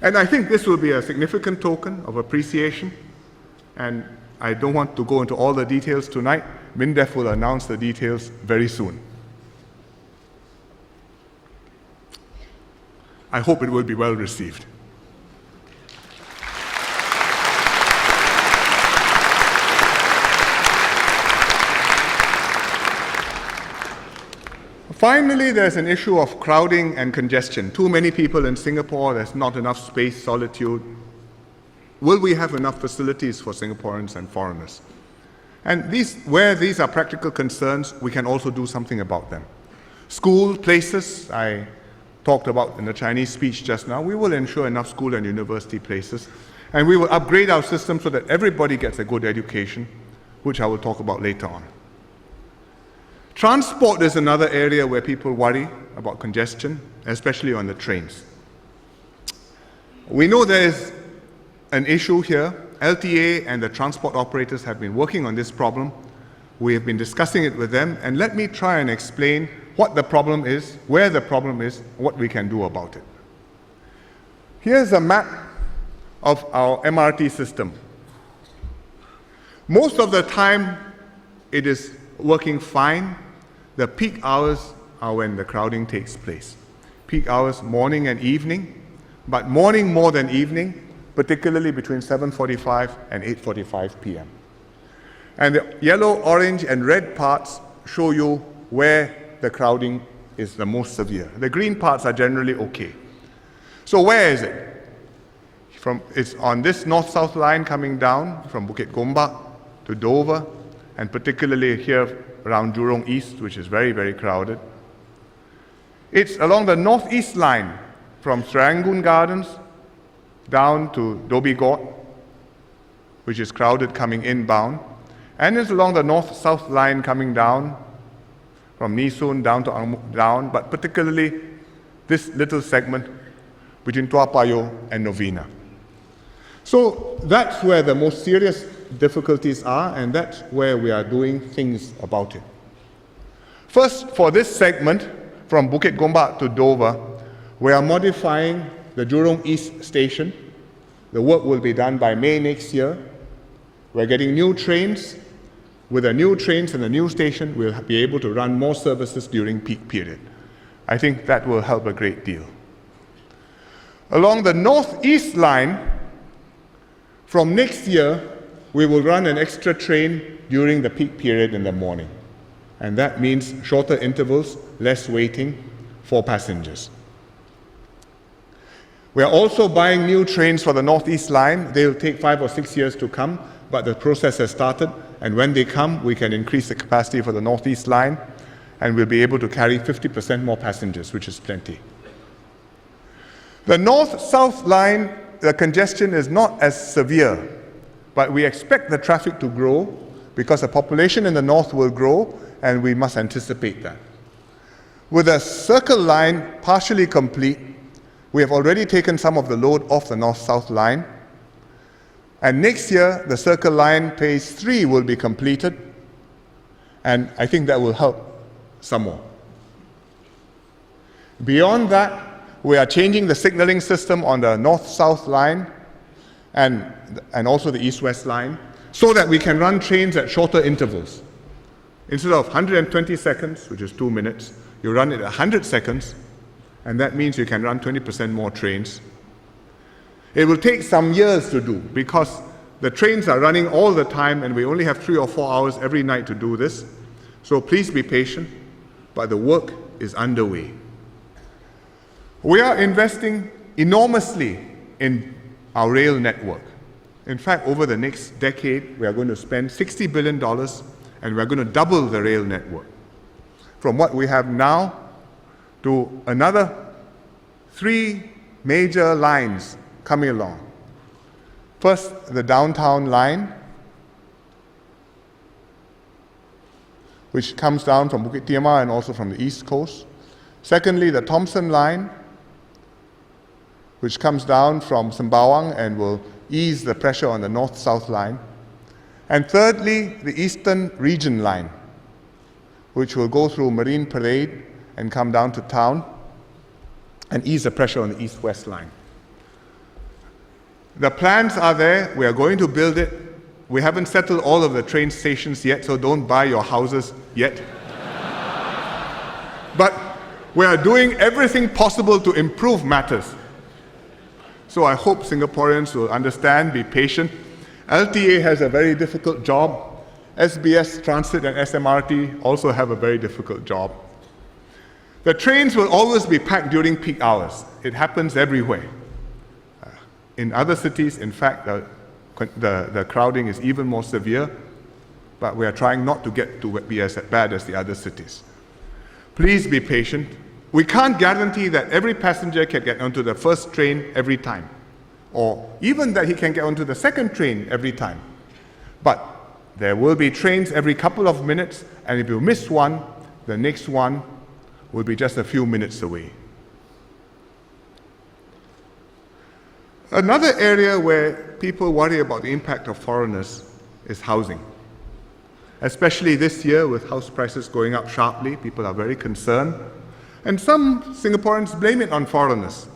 And I think this will be a significant token of appreciation, and I don't want to go into all the details tonight. MINDEF will announce the details very soon. I hope it will be well received. Finally, there's an issue of crowding and congestion. Too many people in Singapore, there's not enough space, solitude. Will we have enough facilities for Singaporeans and foreigners? And where these are practical concerns, we can also do something about them. School places, I talked about in the Chinese speech just now, we will ensure enough school and university places, and we will upgrade our system so that everybody gets a good education, which I will talk about later on. Transport is another area where people worry about congestion, especially on the trains. We know there is an issue here. LTA and the transport operators have been working on this problem. We have been discussing it with them, and let me try and explain what the problem is, where the problem is, what we can do about it. Here's a map of our MRT system. Most of the time, it is working fine. The peak hours are when the crowding takes place. Peak hours, morning and evening, but morning more than evening, particularly between 7:45 and 8:45 p.m. And the yellow, orange, and red parts show you where the crowding is the most severe. The green parts are generally okay. So where is it? It's on this north-south line coming down from Bukit Gombak to Dover, and particularly here around Jurong East, which is very, very crowded. It's along the northeast line from Serangoon Gardens down to Dhoby Ghaut, which is crowded coming inbound, and it's along the north-south line coming down from Nee Soon down to down, but particularly this little segment between Tua Payoh and Novena. So that's where the most serious difficulties are, and that's where we are doing things about it. First, for this segment from Bukit Gombak to Dover, we are modifying the Jurong East station. The work will be done by May next year. We're getting new trains. With the new trains and the new station, we'll be able to run more services during peak period. I think that will help a great deal. Along the northeast line, from next year, we will run an extra train during the peak period in the morning. And that means shorter intervals, less waiting for passengers. We are also buying new trains for the northeast line. They'll take 5 or 6 years to come, but the process has started. And when they come, we can increase the capacity for the northeast line, and we'll be able to carry 50% more passengers, which is plenty. The north-south line, the congestion is not as severe, but we expect the traffic to grow because the population in the north will grow, and we must anticipate that. With the circle line partially complete, we have already taken some of the load off the north-south line, and next year the circle line phase 3 will be completed, and I think that will help some more. Beyond that, we are changing the signaling system on the north-south line and also the east-west line so that we can run trains at shorter intervals. Instead of 120 seconds, which is 2 minutes, you run it at 100 seconds, and that means you can run 20% more trains. It will take some years to do because the trains are running all the time and we only have 3 or 4 hours every night to do this. So please be patient, but the work is underway. We are investing enormously in our rail network. In fact, over the next decade, we are going to spend $60 billion and we're going to double the rail network. From what we have now to another 3 major lines coming along. First, the downtown line, which comes down from Bukit Timah and also from the east coast. Secondly, the Thomson line, which comes down from Sembawang and will ease the pressure on the north-south line. And thirdly, the Eastern Region line, which will go through Marine Parade and come down to town. and ease the pressure on the east-west line. The plans are there. We are going to build it. We haven't settled all of the train stations yet, so don't buy your houses yet. But we are doing everything possible to improve matters. So I hope Singaporeans will understand, be patient. LTA has a very difficult job. SBS Transit and SMRT also have a very difficult job. The trains will always be packed during peak hours. It happens everywhere. In other cities, in fact, the crowding is even more severe, but we are trying not to get to be as bad as the other cities. Please be patient. We can't guarantee that every passenger can get onto the first train every time, or even that he can get onto the second train every time. But there will be trains every couple of minutes, and if you miss one, the next one will be just a few minutes away. Another area where people worry about the impact of foreigners is housing. Especially this year with house prices going up sharply, people are very concerned. And some Singaporeans blame it on foreigners.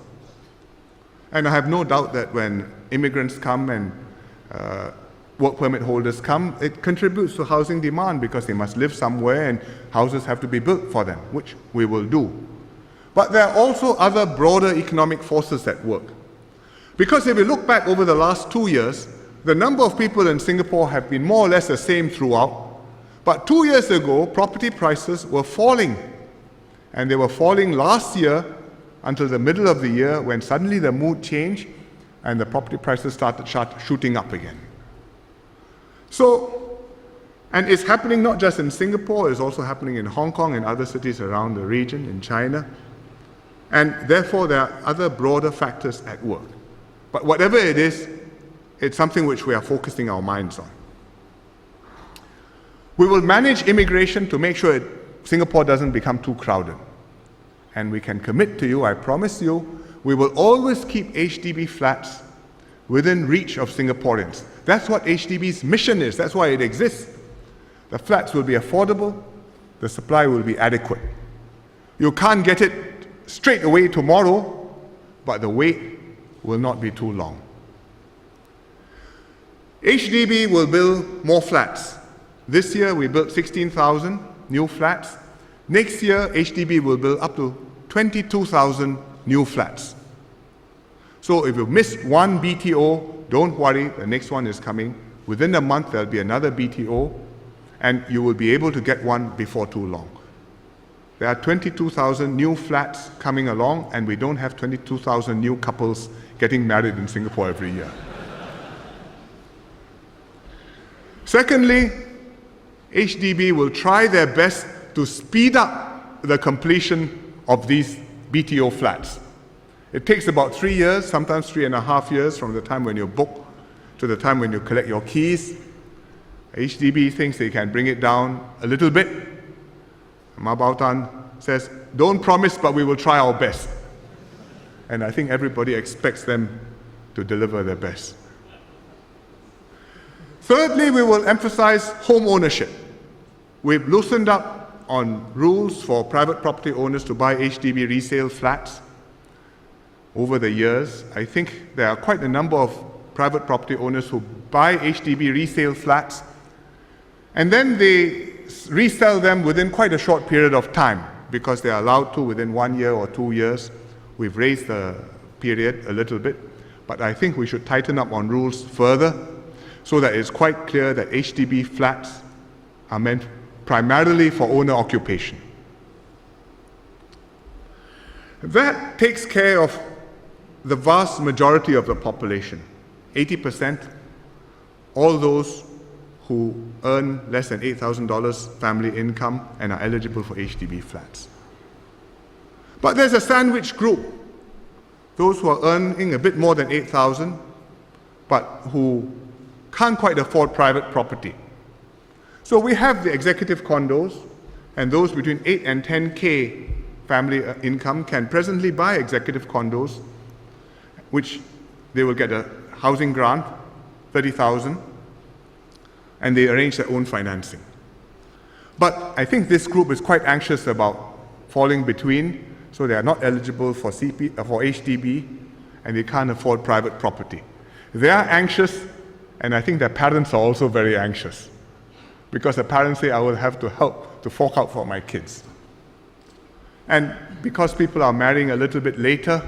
And I have no doubt that when immigrants come and work permit holders come, it contributes to housing demand because they must live somewhere and houses have to be built for them, which we will do. But there are also other broader economic forces at work. Because if we look back over the last 2 years, the number of people in Singapore have been more or less the same throughout. But 2 years ago, property prices were falling. And they were falling last year until the middle of the year when suddenly the mood changed and the property prices started shooting up again. So, and it's happening not just in Singapore, it's also happening in Hong Kong and other cities around the region, in China. And therefore, there are other broader factors at work. But whatever it is, it's something which we are focusing our minds on. We will manage immigration to make sure Singapore doesn't become too crowded. And we can commit to you, I promise you, we will always keep HDB flats within reach of Singaporeans. That's what HDB's mission is. That's why it exists. The flats will be affordable. The supply will be adequate. You can't get it straight away tomorrow, but the wait will not be too long. HDB will build more flats. This year we built 16,000 new flats. Next year HDB will build up to 22,000 new flats. So if you missed one BTO, don't worry, the next one is coming. Within a month there'll be another BTO, and you will be able to get one before too long. There are 22,000 new flats coming along, and we don't have 22,000 new couples getting married in Singapore every year. Secondly, HDB will try their best to speed up the completion of these BTO flats. It takes about 3 years, sometimes 3.5 years from the time when you book to the time when you collect your keys. HDB thinks they can bring it down a little bit. Ma Baotan says, don't promise, but we will try our best. And I think everybody expects them to deliver their best. Thirdly, we will emphasize home ownership. We've loosened up on rules for private property owners to buy HDB resale flats. Over the years, I think there are quite a number of private property owners who buy HDB resale flats, and then they resell them within quite a short period of time because they are allowed to within 1 year or 2 years. We've raised the period a little bit, but I think we should tighten up on rules further so that it's quite clear that HDB flats are meant primarily for owner occupation. That takes care of the vast majority of the population, 80%, all those who earn less than $8,000 family income and are eligible for HDB flats. But there's a sandwich group, those who are earning a bit more than $8,000, but who can't quite afford private property. So we have the executive condos, and those between 8 and 10K family income can presently buy executive condos, which they will get a housing grant, 30,000, and they arrange their own financing. But I think this group is quite anxious about falling between so they are not eligible for for HDB, and they can't afford private property. They are anxious, and I think their parents are also very anxious, because the parents say, I will have to help to fork out for my kids. And because people are marrying a little bit later,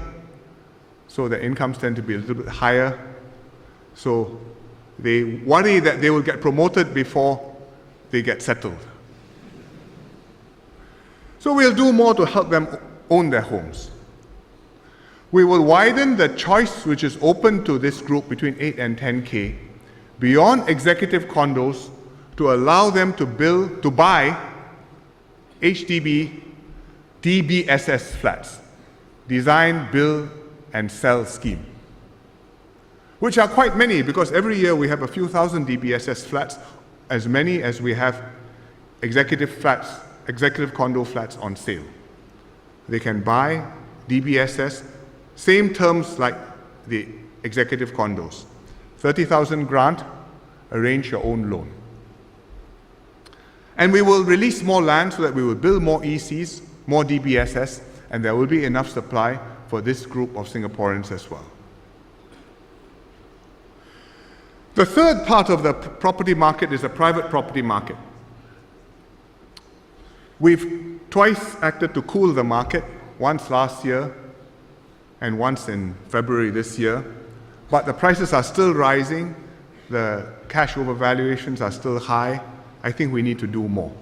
so their incomes tend to be a little bit higher, so they worry that they will get promoted before they get settled. So we'll do more to help them own their homes. We will widen the choice which is open to this group between 8 and 10K beyond executive condos to allow them to buy HDB DBSS flats, Design, Build and Sell scheme, which are quite many because every year we have a few thousand DBSS flats, as many as we have executive condo flats on sale. They can buy DBSS, same terms like the executive condos. 30,000 grant, arrange your own loan. And we will release more land so that we will build more ECs, more DBSS, and there will be enough supply for this group of Singaporeans as well. The third part of the property market is the private property market. We've twice acted to cool the market, once last year and once in February this year, but the prices are still rising, the cash over valuations are still high. I think we need to do more.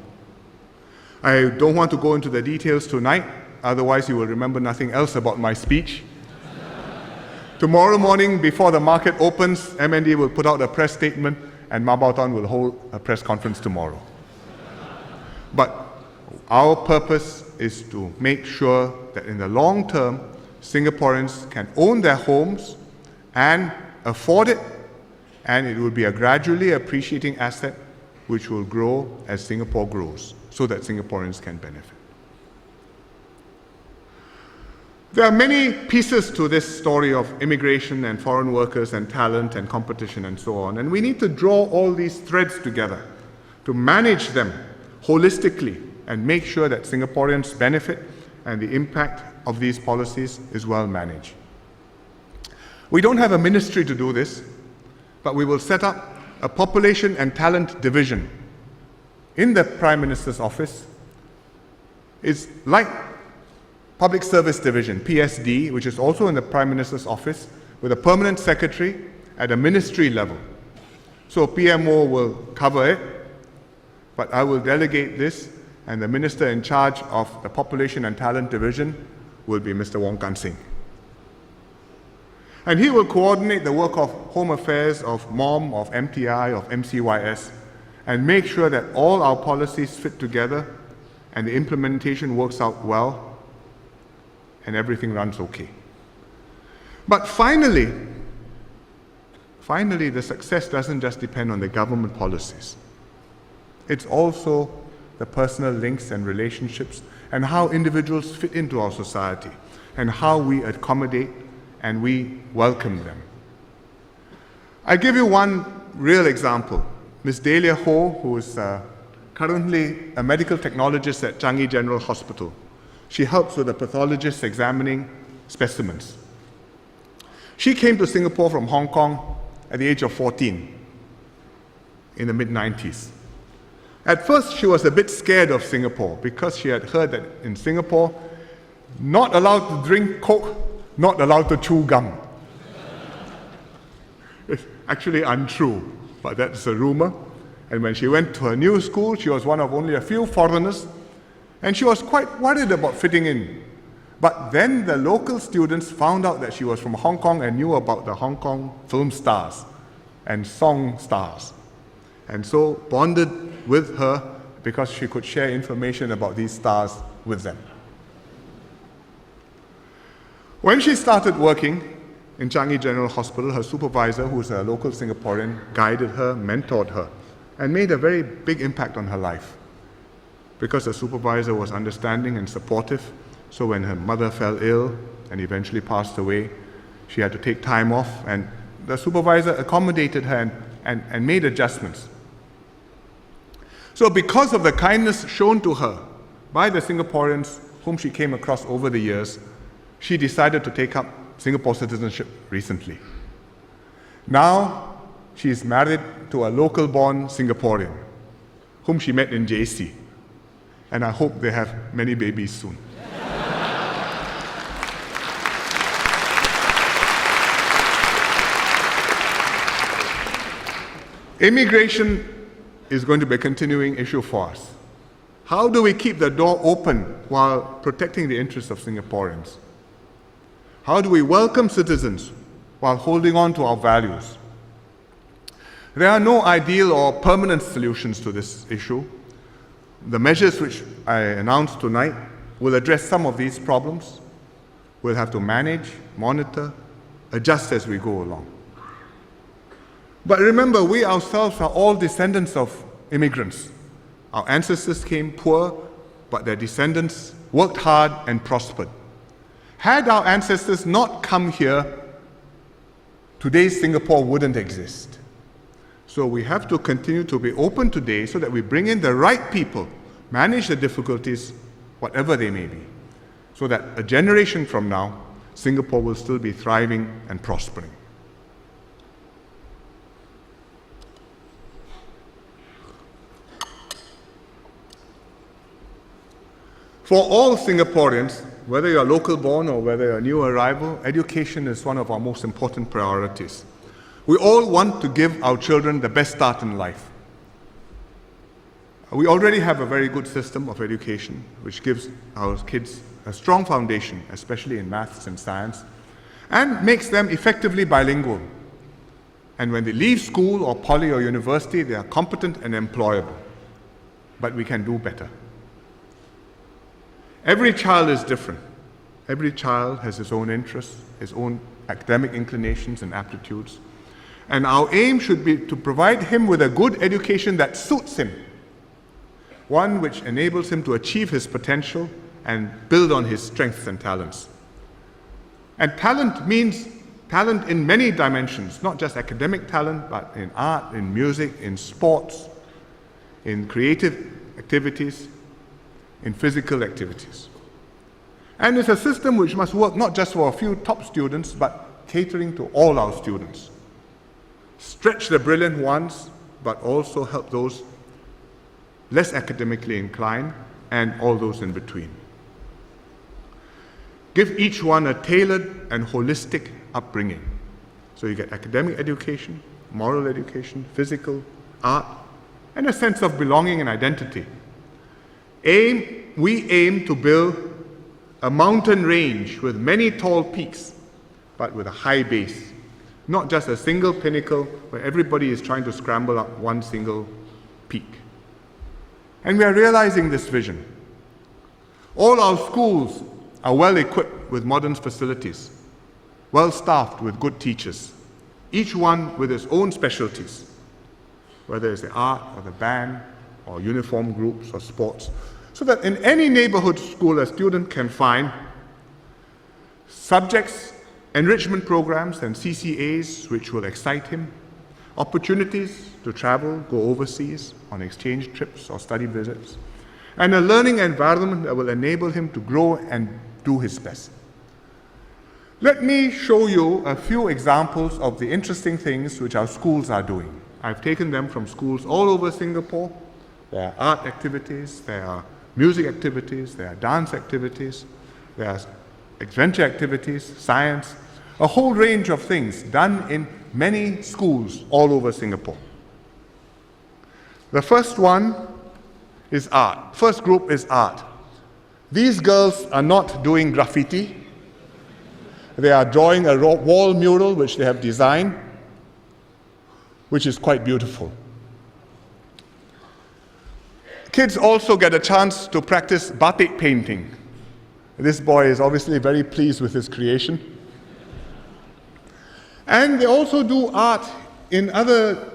I don't want to go into the details tonight, otherwise you will remember nothing else about my speech. Tomorrow morning, before the market opens, MND will put out a press statement and Mabautan will hold a press conference tomorrow. But our purpose is to make sure that in the long term, Singaporeans can own their homes and afford it, and it will be a gradually appreciating asset which will grow as Singapore grows, so that Singaporeans can benefit. There are many pieces to this story of immigration and foreign workers and talent and competition and so on, and we need to draw all these threads together to manage them holistically and make sure that Singaporeans benefit and the impact of these policies is well managed. We don't have a ministry to do this, but we will set up a population and talent division in the Prime Minister's office. It's like Public Service Division, PSD, which is also in the Prime Minister's office, with a permanent secretary at a ministry level. So PMO will cover it, but I will delegate this, and the minister in charge of the Population and Talent Division will be Mr. Wong Kan Sing. And he will coordinate the work of Home Affairs, of MOM, of MTI, of MCYS, and make sure that all our policies fit together and the implementation works out well and everything runs okay. But finally, the success doesn't just depend on the government policies. It's also the personal links and relationships and how individuals fit into our society and how we accommodate and we welcome them. I give you one real example. Ms. Dahlia Ho, who is currently a medical technologist at Changi General Hospital. She helps with the pathologists examining specimens. She came to Singapore from Hong Kong at the age of 14 in the mid-90s. At first, she was a bit scared of Singapore because she had heard that in Singapore, not allowed to drink Coke, not allowed to chew gum. It's actually untrue, but that's a rumor. And when she went to her new school, she was one of only a few foreigners, and she was quite worried about fitting in. But then the local students found out that she was from Hong Kong and knew about the Hong Kong film stars and song stars, and so bonded with her because she could share information about these stars with them. When she started working in Changi General Hospital, her supervisor, who was a local Singaporean, guided her, mentored her, and made a very big impact on her life. Because the supervisor was understanding and supportive, so when her mother fell ill and eventually passed away, she had to take time off, and the supervisor accommodated her and made adjustments. So because of the kindness shown to her by the Singaporeans whom she came across over the years, she decided to take up Singapore citizenship recently. Now, she is married to a local-born Singaporean, whom she met in JC, and I hope they have many babies soon. Immigration is going to be a continuing issue for us. How do we keep the door open while protecting the interests of Singaporeans? How do we welcome citizens while holding on to our values? There are no ideal or permanent solutions to this issue. The measures which I announced tonight will address some of these problems. We'll have to manage, monitor, adjust as we go along. But remember, we ourselves are all descendants of immigrants. Our ancestors came poor, but their descendants worked hard and prospered. Had our ancestors not come here, today's Singapore wouldn't exist. So we have to continue to be open today so that we bring in the right people, manage the difficulties, whatever they may be, so that a generation from now, Singapore will still be thriving and prospering. For all Singaporeans, whether you're local born or whether you're a new arrival, education is one of our most important priorities. We all want to give our children the best start in life. We already have a very good system of education which gives our kids a strong foundation, especially in maths and science, and makes them effectively bilingual. And when they leave school or poly or university, they are competent and employable. But we can do better. Every child is different. Every child has his own interests, his own academic inclinations and aptitudes. And our aim should be to provide him with a good education that suits him, one which enables him to achieve his potential and build on his strengths and talents. And talent means talent in many dimensions, not just academic talent, but in art, in music, in sports, in creative activities, in physical activities. And it's a system which must work not just for a few top students, but catering to all our students. Stretch the brilliant ones, but also help those less academically inclined and all those in between. Give each one a tailored and holistic upbringing. So you get academic education, moral education, physical, art, and a sense of belonging and identity. We aim to build a mountain range with many tall peaks, but with a high base. Not just a single pinnacle where everybody is trying to scramble up one single peak. And we are realizing this vision. All our schools are well equipped with modern facilities, well staffed with good teachers, each one with its own specialties, whether it's the art or the band or uniform groups or sports, so that in any neighborhood school a student can find subjects, enrichment programs and CCAs which will excite him, opportunities to travel, go overseas on exchange trips or study visits, and a learning environment that will enable him to grow and do his best. Let me show you a few examples of the interesting things which our schools are doing. I've taken them from schools all over Singapore. There are art activities, there are music activities, there are dance activities, there are adventure activities, science, a whole range of things done in many schools all over Singapore. The first one is art. First group is art. These girls are not doing graffiti. They are drawing a wall mural which they have designed, which is quite beautiful. Kids also get a chance to practice batik painting. This boy is obviously very pleased with his creation. And they also do art in other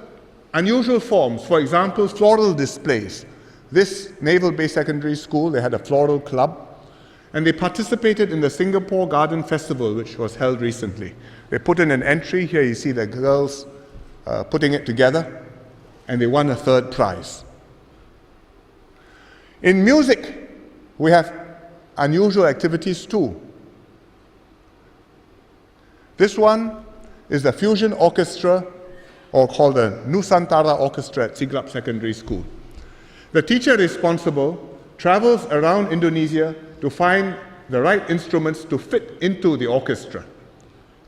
unusual forms. For example, floral displays. This Naval Base Secondary School, they had a floral club, and they participated in the Singapore Garden Festival, which was held recently. They put in an entry. Here you see the girls putting it together, and they won a third prize. In music, we have unusual activities too. This one is the fusion orchestra, or called the Nusantara Orchestra at Siglap Secondary School. The teacher responsible travels around Indonesia to find the right instruments to fit into the orchestra.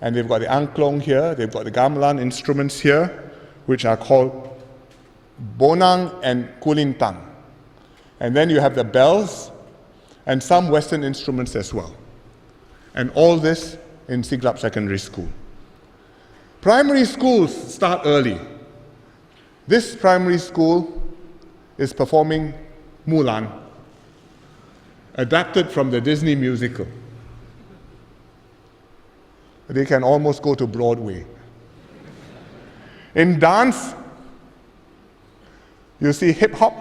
And they've got the angklong here, they've got the gamelan instruments here, which are called bonang and kulintang. And then you have the bells and some Western instruments as well. And all this in Siglap Secondary School. Primary schools start early. This primary school is performing Mulan, adapted from the Disney musical. They can almost go to Broadway. In dance, you see hip hop,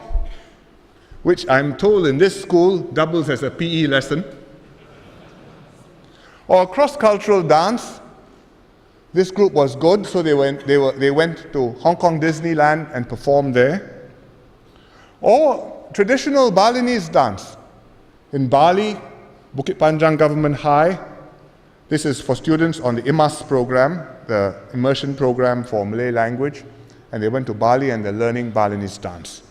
which I'm told in this school doubles as a PE lesson. Or cross-cultural dance. This group was good, so they went to Hong Kong Disneyland and performed there. Or traditional Balinese dance. In Bali, Bukit Panjang Government High, this is for students on the IMAS program, the immersion program for Malay language, and they went to Bali and they're learning Balinese dance.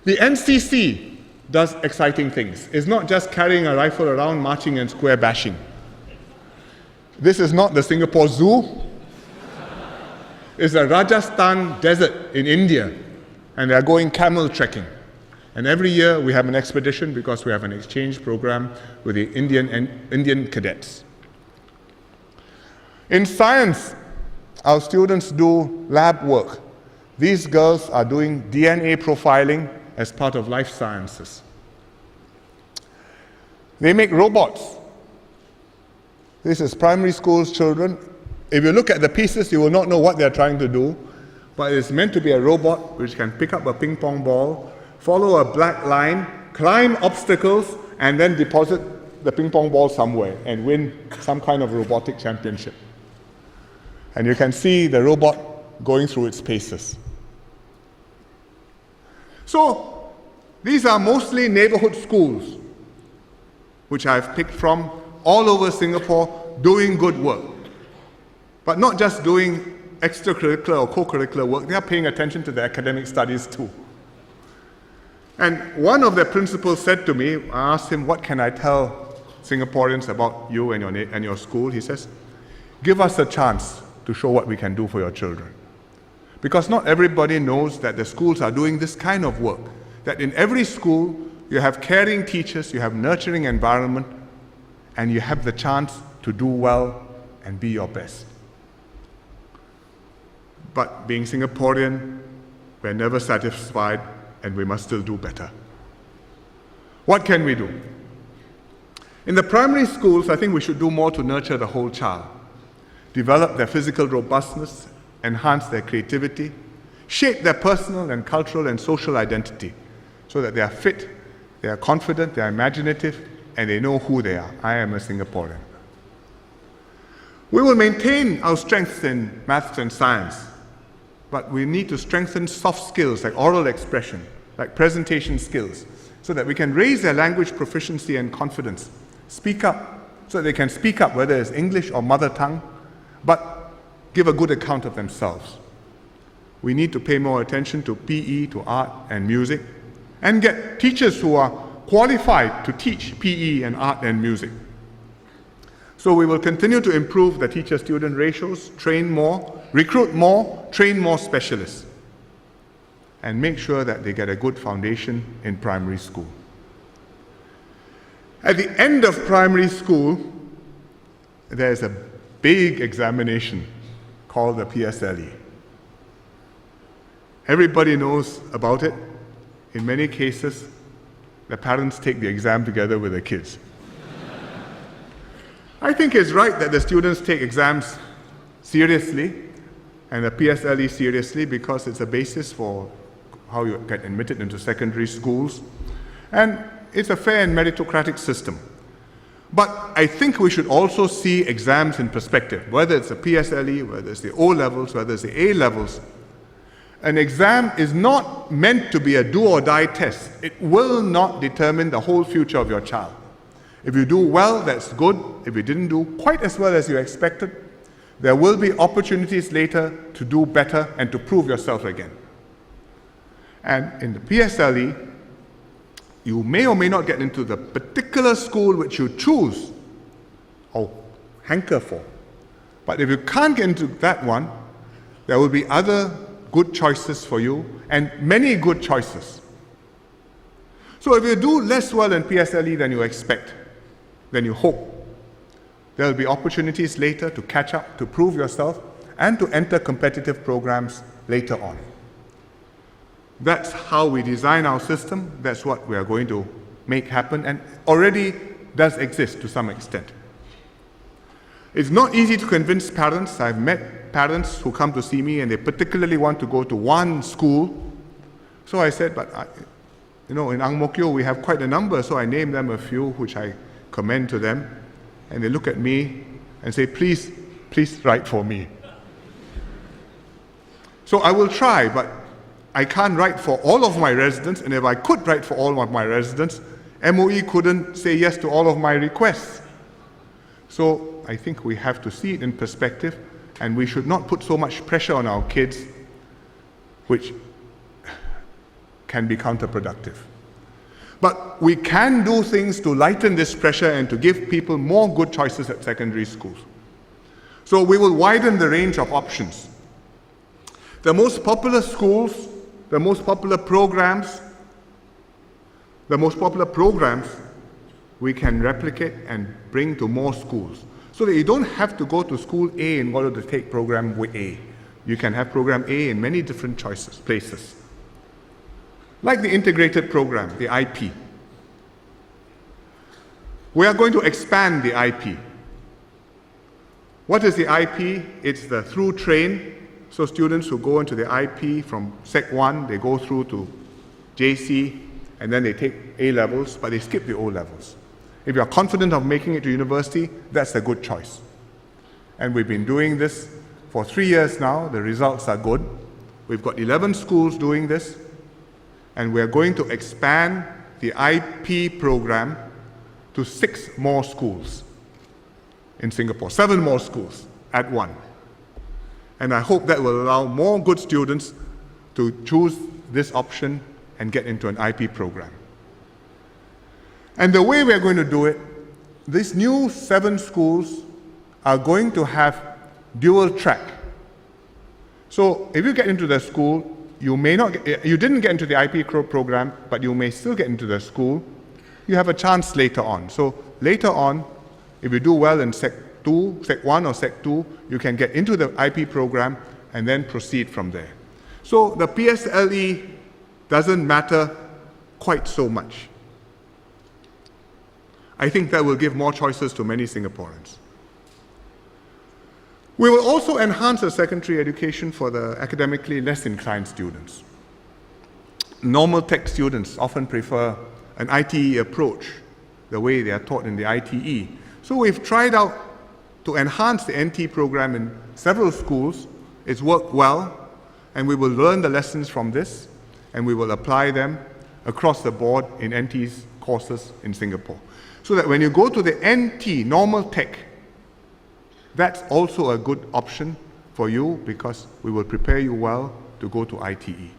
The NCC does exciting things. It's not just carrying a rifle around, marching and square bashing. This is not the Singapore Zoo. It's the Rajasthan desert in India, and they're going camel trekking. And every year we have an expedition because we have an exchange program with the Indian cadets. In science, our students do lab work. These girls are doing DNA profiling as part of life sciences. They make robots. This is primary school's children. If you look at the pieces, you will not know what they're trying to do, but it's meant to be a robot which can pick up a ping pong ball, follow a black line, climb obstacles, and then deposit the ping pong ball somewhere and win some kind of robotic championship. And you can see the robot going through its paces. So, these are mostly neighborhood schools, which I've picked from all over Singapore, doing good work. But not just doing extracurricular or co-curricular work, they are paying attention to the academic studies too. And one of the principals said to me, I asked him, what can I tell Singaporeans about you and your school? He says, give us a chance to show what we can do for your children. Because not everybody knows that the schools are doing this kind of work. That in every school, you have caring teachers, you have nurturing environment, and you have the chance to do well and be your best. But being Singaporean, we're never satisfied, and we must still do better. What can we do? In the primary schools, I think we should do more to nurture the whole child. Develop their physical robustness, enhance their creativity, shape their personal and cultural and social identity so that they are fit, they are confident, they are imaginative, and they know who they are. I am a Singaporean. We will maintain our strengths in maths and science, but we need to strengthen soft skills like oral expression, like presentation skills, so that we can raise their language proficiency and confidence, speak up, so that they can speak up whether it's English or mother tongue, but give a good account of themselves. We need to pay more attention to PE, to art and music, and get teachers who are qualified to teach PE and art and music. So we will continue to improve the teacher-student ratios, train more, recruit more, train more specialists, and make sure that they get a good foundation in primary school. At the end of primary school, there's a big examination called the PSLE. Everybody knows about it. In many cases, the parents take the exam together with the kids. I think it's right that the students take exams seriously and the PSLE seriously because it's a basis for how you get admitted into secondary schools. And it's a fair and meritocratic system. But I think we should also see exams in perspective, whether it's the PSLE, whether it's the O-levels, whether it's the A-levels. An exam is not meant to be a do-or-die test. It will not determine the whole future of your child. If you do well, that's good. If you didn't do quite as well as you expected, there will be opportunities later to do better and to prove yourself again. And in the PSLE, you may or may not get into the particular school which you choose or hanker for. But if you can't get into that one, there will be other good choices for you, and many good choices. So if you do less well in PSLE than you expect, than you hope, there will be opportunities later to catch up, to prove yourself, and to enter competitive programs later on. That's how we design our system. That's what we are going to make happen, and already does exist to some extent. It's not easy to convince parents. I've met parents who come to see me and they particularly want to go to one school. So I said, but in Ang Mo Kio we have quite a number, so I named them a few which I commend to them. And they look at me and say, please write for me. So I will try, but I can't write for all of my residents, and if I could write for all of my residents, MOE couldn't say yes to all of my requests. So I think we have to see it in perspective, and we should not put so much pressure on our kids, which can be counterproductive. But we can do things to lighten this pressure and to give people more good choices at secondary schools. So we will widen the range of options. The most popular schools, the most popular programs we can replicate and bring to more schools. So that you don't have to go to school A in order to take program A. You can have program A in many different places. Like the integrated program, the IP. We are going to expand the IP. What is the IP? It's the through train. So students who go into the IP from Sec 1, they go through to JC, and then they take A levels, but they skip the O levels. If you are confident of making it to university, that's a good choice. And we've been doing this for 3 years now. The results are good. We've got 11 schools doing this, and we're going to expand the IP program to 6 more schools in Singapore, 7 more schools at one. And I hope that will allow more good students to choose this option and get into an IP program. And the way we're going to do it, these new 7 schools are going to have dual track. So if you get into the school, you didn't get into the IP program, but you may still get into the school. You have a chance later on. So later on, if you do well in Sec 1 or Sec 2, you can get into the IP program and then proceed from there. So the PSLE doesn't matter quite so much. I think that will give more choices to many Singaporeans. We will also enhance the secondary education for the academically less inclined students. Normal tech students often prefer an ITE approach, the way they are taught in the ITE. So we've tried out to enhance the NT program in several schools. It's worked well, and we will learn the lessons from this, and we will apply them across the board in NT's courses in Singapore. So that when you go to the NT, normal tech, that's also a good option for you because we will prepare you well to go to ITE.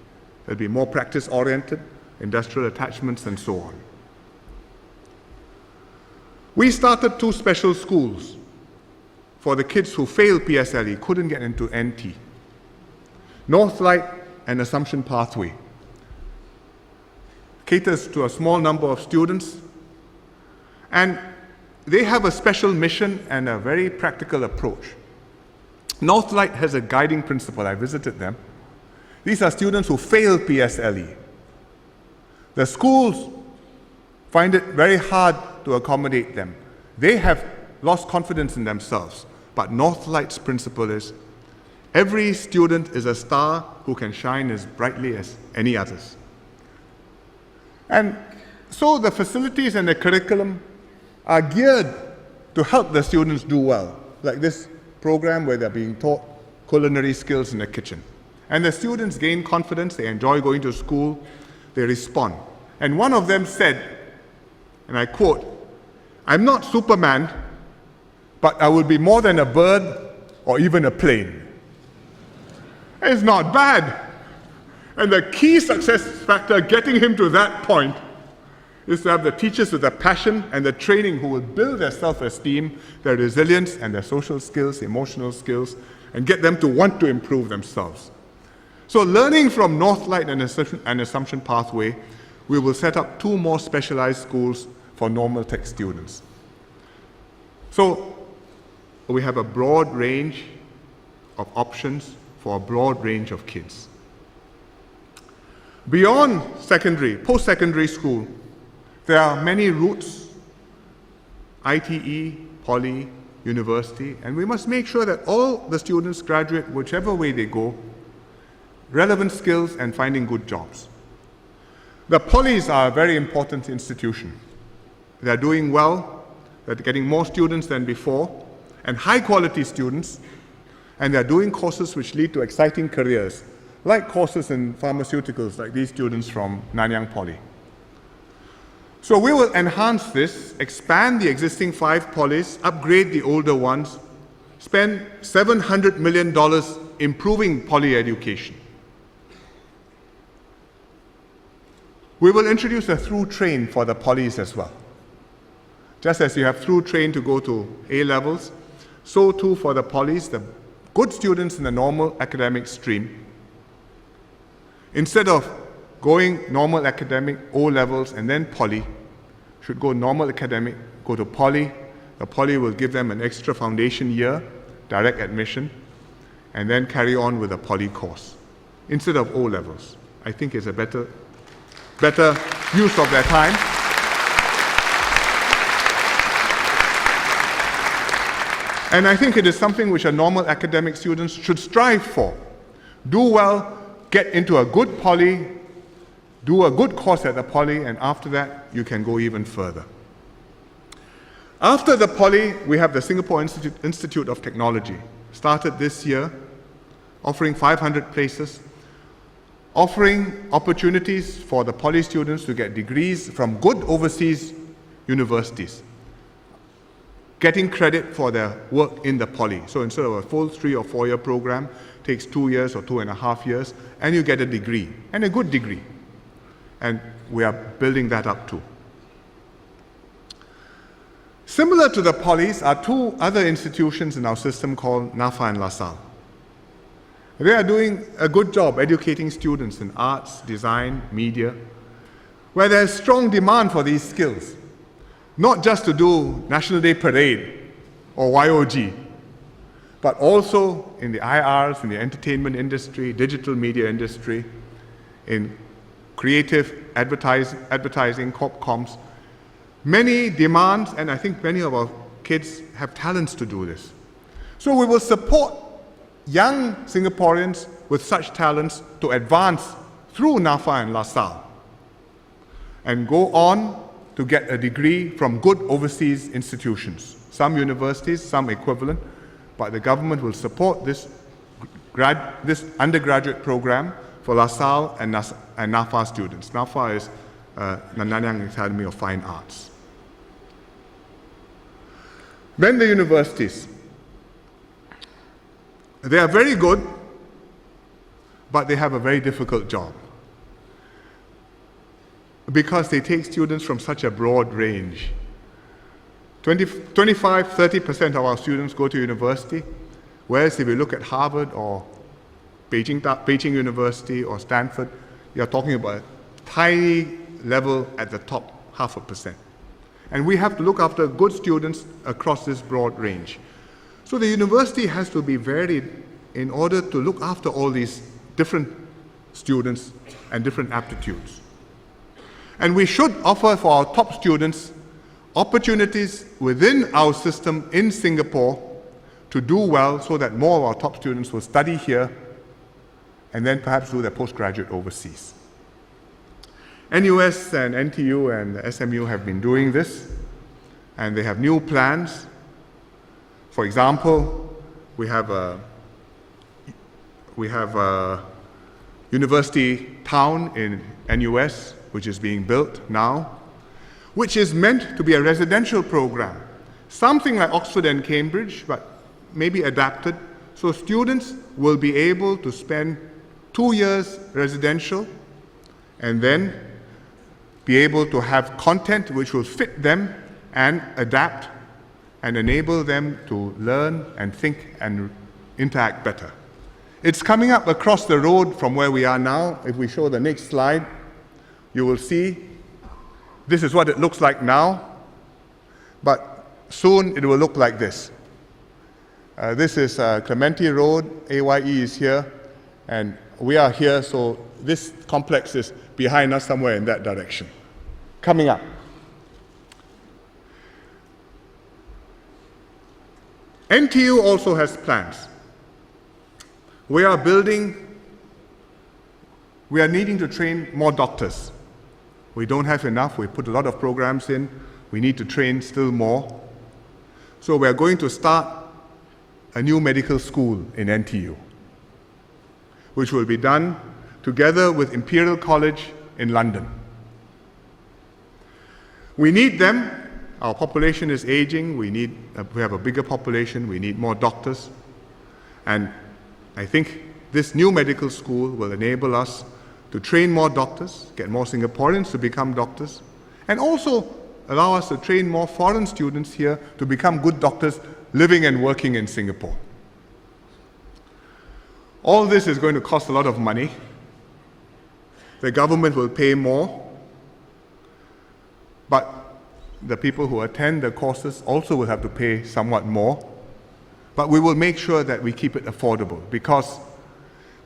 It'll be more practice-oriented, industrial attachments, and so on. We started 2 special schools for the kids who failed PSLE, couldn't get into NT. Northlight and Assumption Pathway. Caters to a small number of students, and they have a special mission and a very practical approach. Northlight has a guiding principle. I visited them. These are students who failed PSLE. The schools find it very hard to accommodate them. They have lost confidence in themselves. But Northlight's principle is, every student is a star who can shine as brightly as any others. And so the facilities and the curriculum are geared to help the students do well, like this program where they're being taught culinary skills in the kitchen. And the students gain confidence, they enjoy going to school, they respond. And one of them said, and I quote, I'm not Superman, but I will be more than a bird or even a plane. It's not bad. And the key success factor getting him to that point is to have the teachers with the passion and the training who will build their self-esteem, their resilience, and their social skills, emotional skills, and get them to want to improve themselves. So learning from Northlight and Assumption Pathway, we will set up 2 more specialized schools for normal tech students. So we have a broad range of options for a broad range of kids. Beyond secondary, post-secondary school, there are many routes, ITE, poly, university, and we must make sure that all the students graduate whichever way they go, relevant skills and finding good jobs. The polys are a very important institution. They're doing well, they're getting more students than before, and high-quality students, and they're doing courses which lead to exciting careers, like courses in pharmaceuticals, like these students from Nanyang Poly. So we will enhance this, expand the existing 5 polys, upgrade the older ones, spend $700 million improving poly education. We will introduce a through train for the polys as well. Just as you have through train to go to A levels, so too for the polys, the good students in the normal academic stream, instead of going normal academic, O levels, and then poly, should go normal academic, go to poly. The poly will give them an extra foundation year, direct admission, and then carry on with a poly course, instead of O levels. I think it's a better use of their time. And I think it is something which a normal academic students should strive for. Do well, get into a good poly, do a good course at the poly, and after that, you can go even further. After the poly, we have the Singapore Institute of Technology, started this year, offering 500 places, offering opportunities for the poly students to get degrees from good overseas universities, getting credit for their work in the poly. So instead of a full 3 or 4 year program, takes 2 years or 2.5 years, and you get a degree, and a good degree. And we are building that up too. Similar to the polys are 2 other institutions in our system called NAFA and LaSalle. They are doing a good job educating students in arts, design, media, where there is strong demand for these skills, not just to do National Day Parade or YOG, but also in the IRs, in the entertainment industry, digital media industry, in creative advertising, corp comms. Many demands, and I think many of our kids have talents to do this. So we will support young Singaporeans with such talents to advance through NAFA and LaSalle and go on to get a degree from good overseas institutions, some universities, some equivalent, but the government will support this undergraduate program for LaSalle and NAFA students. NAFA is Nanyang Academy of Fine Arts. Then the universities. They are very good, but they have a very difficult job because they take students from such a broad range. 25-30% of our students go to university, whereas if you look at Harvard or Beijing University or Stanford, you're talking about a tiny level at the top, 0.5%. And we have to look after good students across this broad range. So the university has to be varied in order to look after all these different students and different aptitudes. And we should offer for our top students opportunities within our system in Singapore to do well so that more of our top students will study here and then perhaps do their postgraduate overseas. NUS and NTU and SMU have been doing this, and they have new plans. For example, we have a university town in NUS, which is being built now. which is meant to be a residential program, something like Oxford and Cambridge, but maybe adapted, so students will be able to spend 2 years residential and then be able to have content which will fit them and adapt and enable them to learn and think and interact better. It's coming up across the road from where we are now. If we show the next slide, you will see this is what it looks like now, but soon it will look like this. This is Clementi Road, AYE is here, and we are here, so this complex is behind us somewhere in that direction. Coming up. NTU also has plans. We are needing to train more doctors. We don't have enough. We put a lot of programs in. We need to train still more. So we are going to start a new medical school in NTU, which will be done together with Imperial College in London. We need them. Our population is aging. We have a bigger population. We need more doctors. And I think this new medical school will enable us to train more doctors, get more Singaporeans to become doctors, and also allow us to train more foreign students here to become good doctors living and working in Singapore. All this is going to cost a lot of money. The government will pay more, but the people who attend the courses also will have to pay somewhat more. But we will make sure that we keep it affordable, because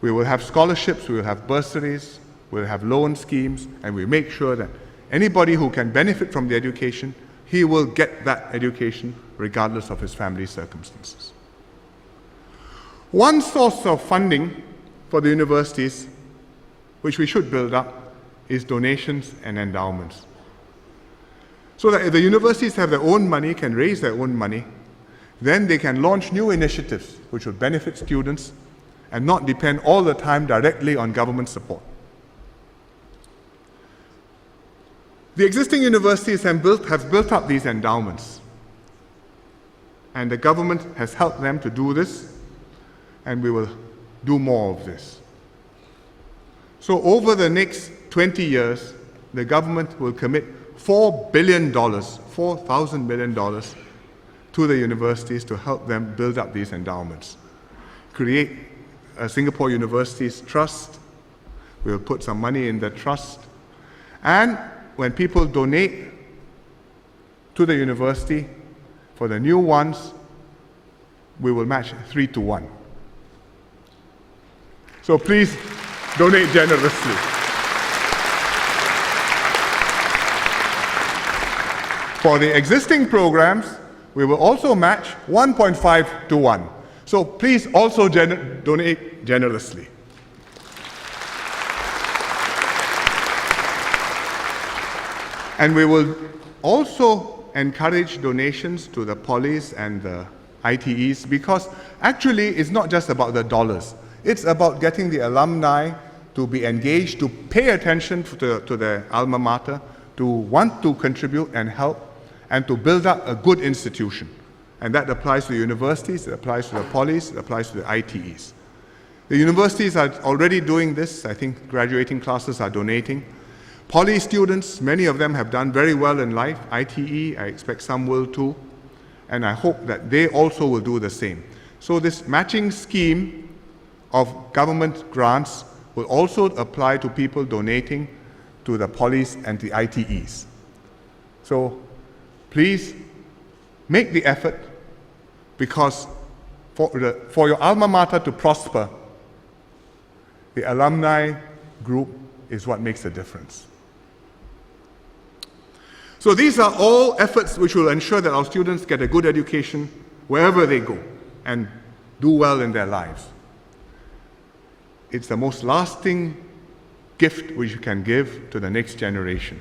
we will have scholarships, we will have bursaries, we'll have loan schemes, and we make sure that anybody who can benefit from the education, he will get that education regardless of his family circumstances. One source of funding for the universities, which we should build up, is donations and endowments. So that if the universities have their own money, can raise their own money, then they can launch new initiatives which will benefit students and not depend all the time directly on government support. The existing universities have built up these endowments, and the government has helped them to do this, and we will do more of this. So over the next 20 years, the government will commit $4 billion, $4,000 million to the universities to help them build up these endowments. Create a Singapore Universities Trust. We'll put some money in the trust. And when people donate to the university, for the new ones, we will match 3-1. So please donate generously. For the existing programs, we will also match 1.5-1. So please also donate generously. And we will also encourage donations to the polys and the ITEs, because actually it's not just about the dollars. It's about getting the alumni to be engaged, to pay attention to their alma mater, to want to contribute and help, and to build up a good institution. And that applies to the universities, it applies to the polys, it applies to the ITEs. The universities are already doing this. I think graduating classes are donating. Poly students, many of them have done very well in life. ITE, I expect some will too. And I hope that they also will do the same. So this matching scheme of government grants will also apply to people donating to the polys and the ITEs. So please make the effort, because for your alma mater to prosper, the alumni group is what makes a difference. So these are all efforts which will ensure that our students get a good education wherever they go and do well in their lives. It's the most lasting gift which you can give to the next generation.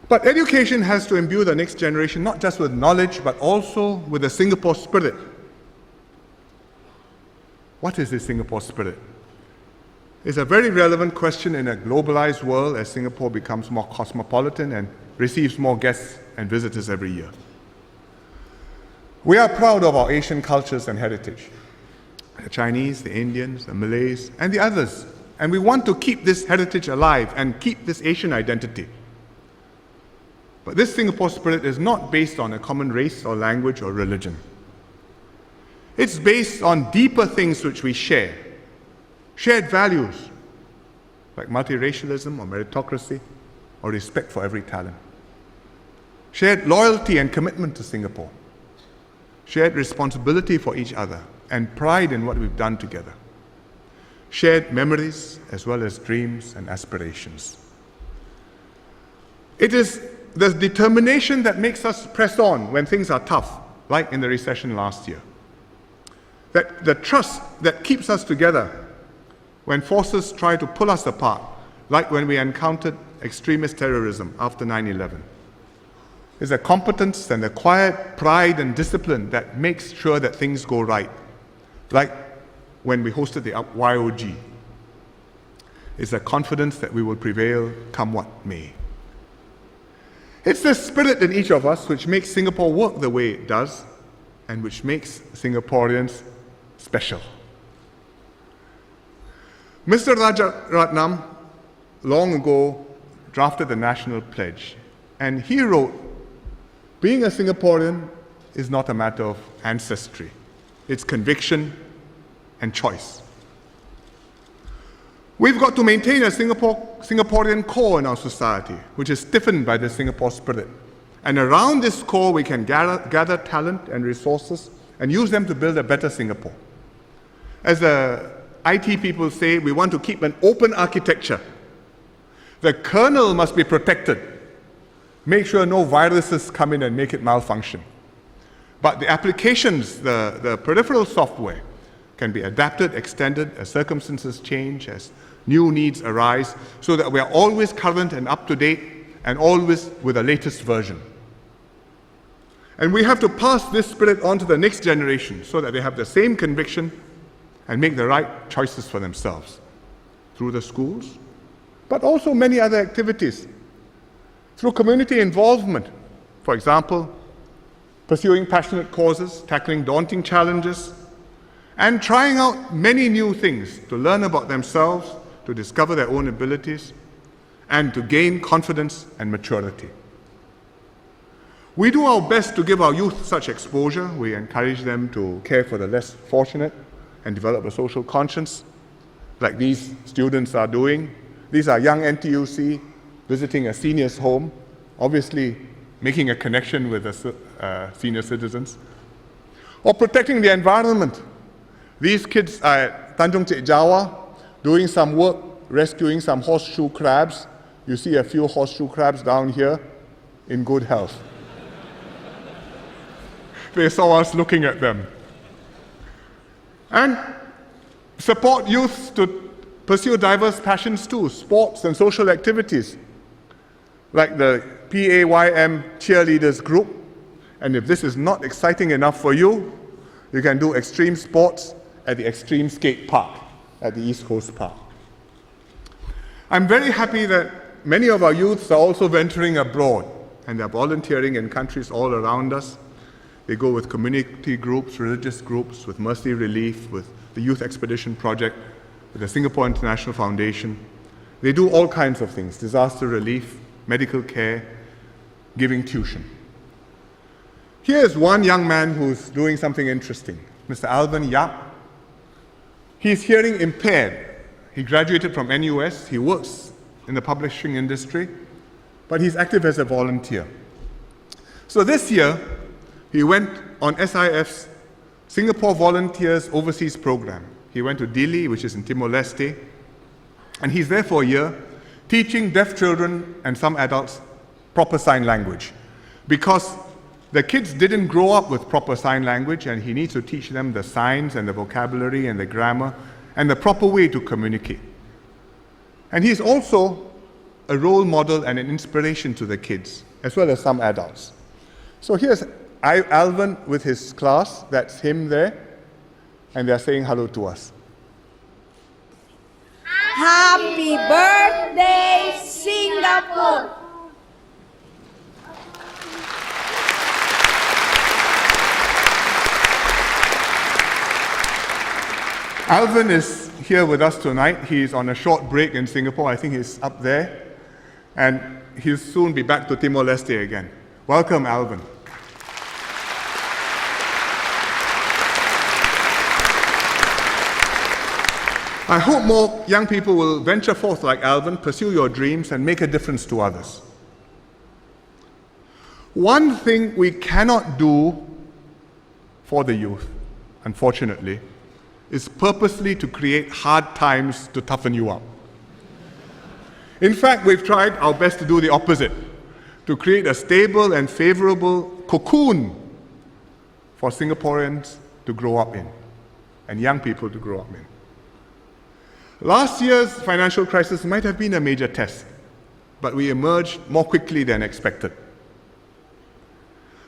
But education has to imbue the next generation not just with knowledge, but also with the Singapore spirit. What is this Singapore spirit? It's a very relevant question in a globalized world as Singapore becomes more cosmopolitan and receives more guests and visitors every year. We are proud of our Asian cultures and heritage, the Chinese, the Indians, the Malays, and the others. And we want to keep this heritage alive and keep this Asian identity. But this Singapore spirit is not based on a common race or language or religion. It's based on deeper things which we share. Shared values, like multiracialism or meritocracy, or respect for every talent. Shared loyalty and commitment to Singapore. Shared responsibility for each other and pride in what we've done together. Shared memories as well as dreams and aspirations. It is the determination that makes us press on when things are tough, like in the recession last year. That the trust that keeps us together when forces try to pull us apart, like when we encountered extremist terrorism after 9/11. It's a competence and a quiet pride and discipline that makes sure that things go right, like when we hosted the YOG. It's a confidence that we will prevail come what may. It's the spirit in each of us which makes Singapore work the way it does and which makes Singaporeans special. Mr. Rajaratnam long ago drafted the National Pledge, and he wrote, "Being a Singaporean is not a matter of ancestry. It's conviction and choice." We've got to maintain a Singaporean core in our society, which is stiffened by the Singapore spirit. And around this core, we can gather talent and resources and use them to build a better Singapore. As the IT people say, we want to keep an open architecture. The kernel must be protected. Make sure no viruses come in and make it malfunction. But the applications, the peripheral software, can be adapted, extended as circumstances change, as new needs arise, so that we are always current and up to date and always with the latest version. And we have to pass this spirit on to the next generation so that they have the same conviction and make the right choices for themselves through the schools, but also many other activities. Through community involvement, for example, pursuing passionate causes, tackling daunting challenges, and trying out many new things to learn about themselves, to discover their own abilities, and to gain confidence and maturity. We do our best to give our youth such exposure. We encourage them to care for the less fortunate and develop a social conscience, like these students are doing. These are young NTUC visiting a senior's home, obviously making a connection with the senior citizens. Or protecting the environment. These kids are at Tanjung Cik Jawa doing some work, rescuing some horseshoe crabs. You see a few horseshoe crabs down here in good health. They saw us looking at them. And support youth to pursue diverse passions too, sports and social activities, like the PAYM cheerleaders group. And if this is not exciting enough for you, you can do extreme sports at the Extreme Skate Park at the East Coast Park. I'm very happy that many of our youths are also venturing abroad, and they're volunteering in countries all around us. They go with community groups, religious groups, with Mercy Relief, with the Youth Expedition Project, with the Singapore International Foundation. They do all kinds of things: disaster relief, medical care, giving tuition. Here's one young man who's doing something interesting, Mr. Alvin Yap. He's hearing impaired. He graduated from NUS. He works in the publishing industry, but he's active as a volunteer. So this year, he went on SIF's Singapore Volunteers Overseas Program. He went to Dili, which is in Timor-Leste, and he's there for a year teaching deaf children and some adults proper sign language, because the kids didn't grow up with proper sign language, and he needs to teach them the signs and the vocabulary and the grammar and the proper way to communicate. And he's also a role model and an inspiration to the kids, as well as some adults. So here's Alvin with his class. That's him there. and they're saying hello to us. Happy birthday, Singapore! Alvin is here with us tonight. He's on a short break in Singapore. I think he's up there. And he'll soon be back to Timor-Leste again. Welcome, Alvin. I hope more young people will venture forth like Alvin, pursue your dreams, and make a difference to others. One thing we cannot do for the youth, unfortunately, is purposely to create hard times to toughen you up. In fact, we've tried our best to do the opposite, to create a stable and favorable cocoon for Singaporeans to grow up in, and young people to grow up in. Last year's financial crisis might have been a major test, but we emerged more quickly than expected.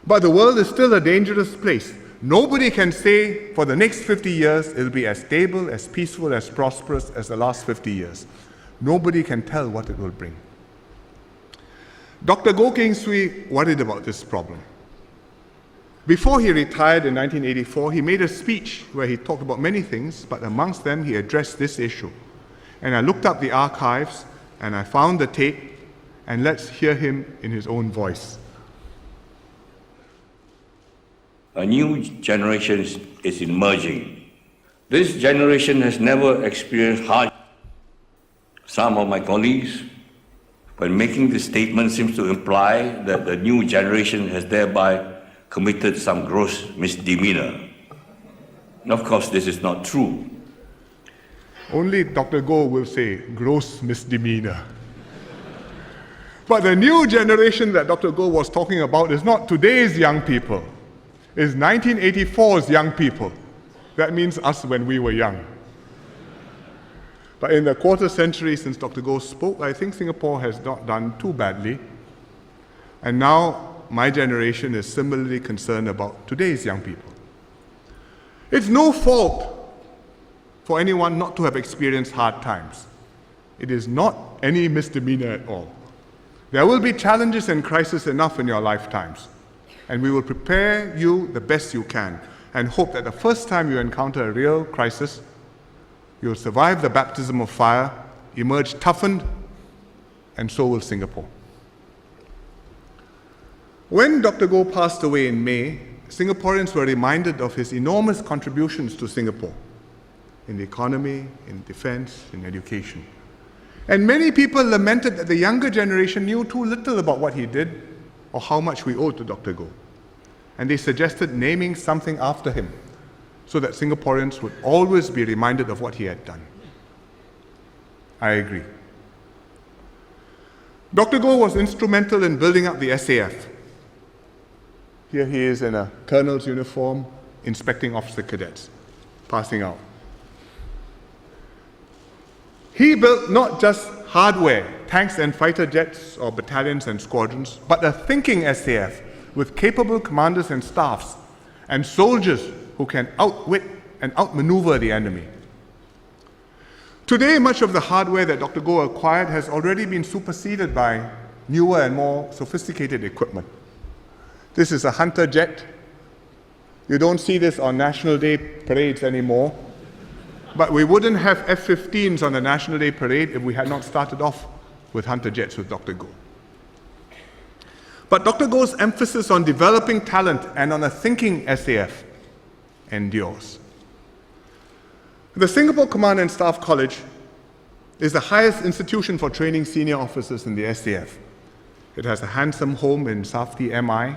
But the world is still a dangerous place. Nobody can say for the next 50 years it'll be as stable, as peaceful, as prosperous as the last 50 years. Nobody can tell what it will bring. Dr. Goh Keng Swee worried about this problem. Before he retired in 1984, he made a speech where he talked about many things, but amongst them he addressed this issue. And I looked up the archives and I found the tape, and let's hear him in his own voice. A new generation is emerging. This generation has never experienced hardship. Some of my colleagues, when making this statement, seems to imply that the new generation has thereby committed some gross misdemeanor. And of course, this is not true. Only Dr. Goh will say gross misdemeanor. But the new generation that Dr. Goh was talking about is not today's young people. It's 1984's young people. That means us when we were young. But in the quarter century since Dr. Goh spoke, I think Singapore has not done too badly. And now my generation is similarly concerned about today's young people. It's no fault for anyone not to have experienced hard times. It is not any misdemeanor at all. There will be challenges and crises enough in your lifetimes. And we will prepare you the best you can and hope that the first time you encounter a real crisis, you'll survive the baptism of fire, emerge toughened, and so will Singapore. When Dr. Goh passed away in May, Singaporeans were reminded of his enormous contributions to Singapore in the economy, in defense, in education. And many people lamented that the younger generation knew too little about what he did or how much we owe to Dr. Goh. And they suggested naming something after him so that Singaporeans would always be reminded of what he had done. I agree. Dr. Goh was instrumental in building up the SAF. Here he is in a colonel's uniform, inspecting officer cadets, passing out. He built not just hardware, tanks and fighter jets or battalions and squadrons, but a thinking SAF with capable commanders and staffs and soldiers who can outwit and outmaneuver the enemy. Today, much of the hardware that Dr. Goh acquired has already been superseded by newer and more sophisticated equipment. This is a Hunter jet. You don't see this on National Day parades anymore. But we wouldn't have F-15s on the National Day parade if we had not started off with Hunter jets with Dr. Goh. But Dr. Goh's emphasis on developing talent and on a thinking SAF endures. The Singapore Command and Staff College is the highest institution for training senior officers in the SAF. It has a handsome home in Safety MI,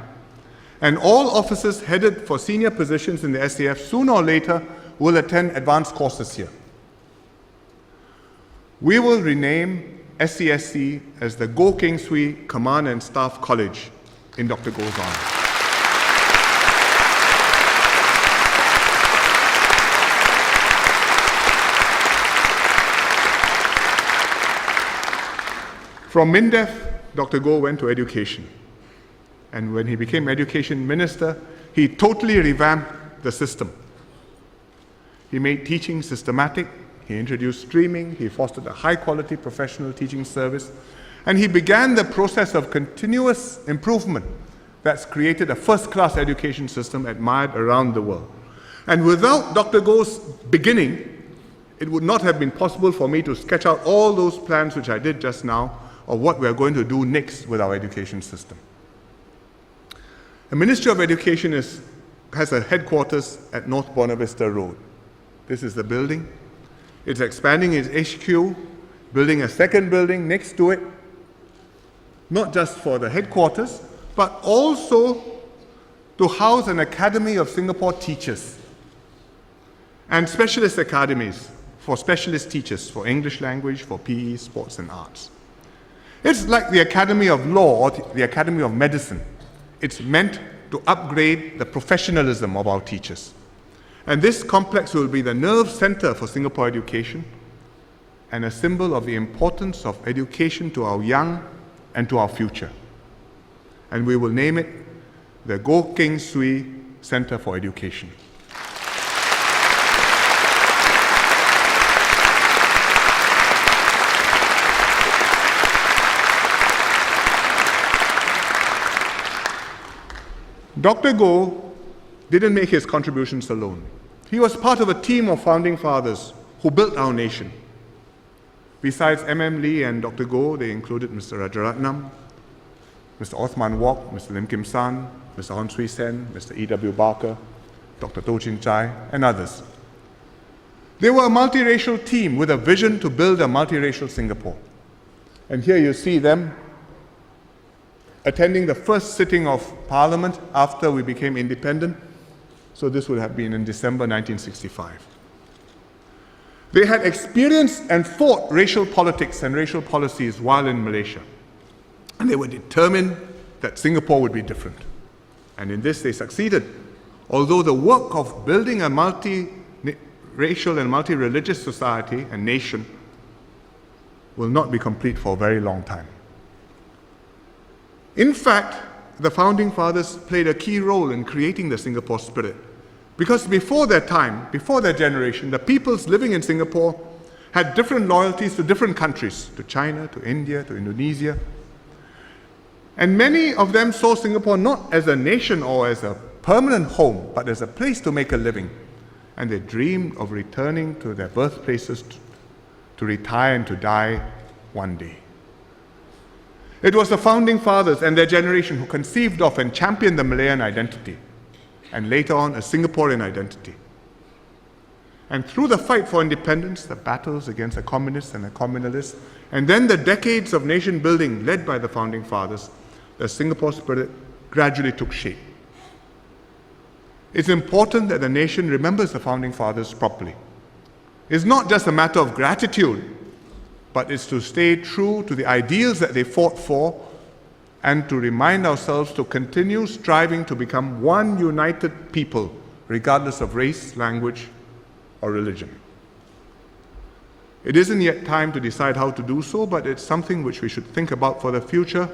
and all officers headed for senior positions in the SAF sooner or later will attend advanced courses here. We will rename SCSC as the Goh Keng Swee Command and Staff College in Dr. Goh's honor. From MINDEF, Dr. Goh went to education. And when he became education minister, he totally revamped the system. He made teaching systematic, he introduced streaming, he fostered a high-quality professional teaching service, and he began the process of continuous improvement that's created a first-class education system admired around the world. And without Dr. Goh's beginning, it would not have been possible for me to sketch out all those plans which I did just now of what we are going to do next with our education system. The Ministry of Education has a headquarters at North Buona Vista Road. This is the building. It's expanding its HQ, building a second building next to it, not just for the headquarters, but also to house an Academy of Singapore teachers and specialist academies for specialist teachers for English language, for PE, sports and arts. It's like the Academy of Law or the Academy of Medicine. It's meant to upgrade the professionalism of our teachers. And this complex will be the nerve center for Singapore education and a symbol of the importance of education to our young and to our future. And we will name it the Goh Keng Swee Center for Education. Dr. Goh didn't make his contributions alone. He was part of a team of founding fathers who built our nation. Besides M.M. Lee and Dr. Goh, they included Mr. Rajaratnam, Mr. Othman Wok, Mr. Lim Kim San, Mr. Hon Swee Sen, Mr. E.W. Barker, Dr. Toh Chin Chai, and others. They were a multiracial team with a vision to build a multiracial Singapore. And here you see them attending the first sitting of Parliament after we became independent. So this would have been in December 1965. They had experienced and fought racial politics and racial policies while in Malaysia. And they were determined that Singapore would be different. And in this they succeeded. Although the work of building a multi-racial and multi-religious society and nation will not be complete for a very long time. In fact, the Founding Fathers played a key role in creating the Singapore spirit. Because before their time, before their generation, the peoples living in Singapore had different loyalties to different countries, to China, to India, to Indonesia. And many of them saw Singapore not as a nation or as a permanent home, but as a place to make a living. And they dreamed of returning to their birthplaces to retire and to die one day. It was the Founding Fathers and their generation who conceived of and championed the Malayan identity, and later on a Singaporean identity. And through the fight for independence, the battles against the communists and the communalists, and then the decades of nation building led by the Founding Fathers, the Singapore spirit gradually took shape. It's important that the nation remembers the Founding Fathers properly. It's not just a matter of gratitude, but it's to stay true to the ideals that they fought for and to remind ourselves to continue striving to become one united people, regardless of race, language, or religion. It isn't yet time to decide how to do so, but it's something which we should think about for the future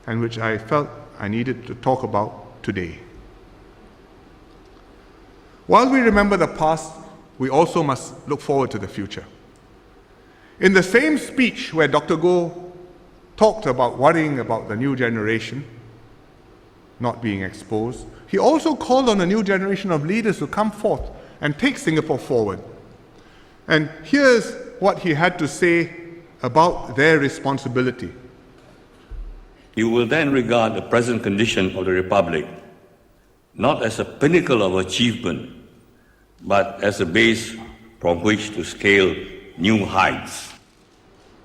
and which I felt I needed to talk about today. While we remember the past, we also must look forward to the future. In the same speech where Dr. Goh talked about worrying about the new generation not being exposed, he also called on a new generation of leaders to come forth and take Singapore forward. And here's what he had to say about their responsibility. You will then regard the present condition of the Republic not as a pinnacle of achievement, but as a base from which to scale new heights.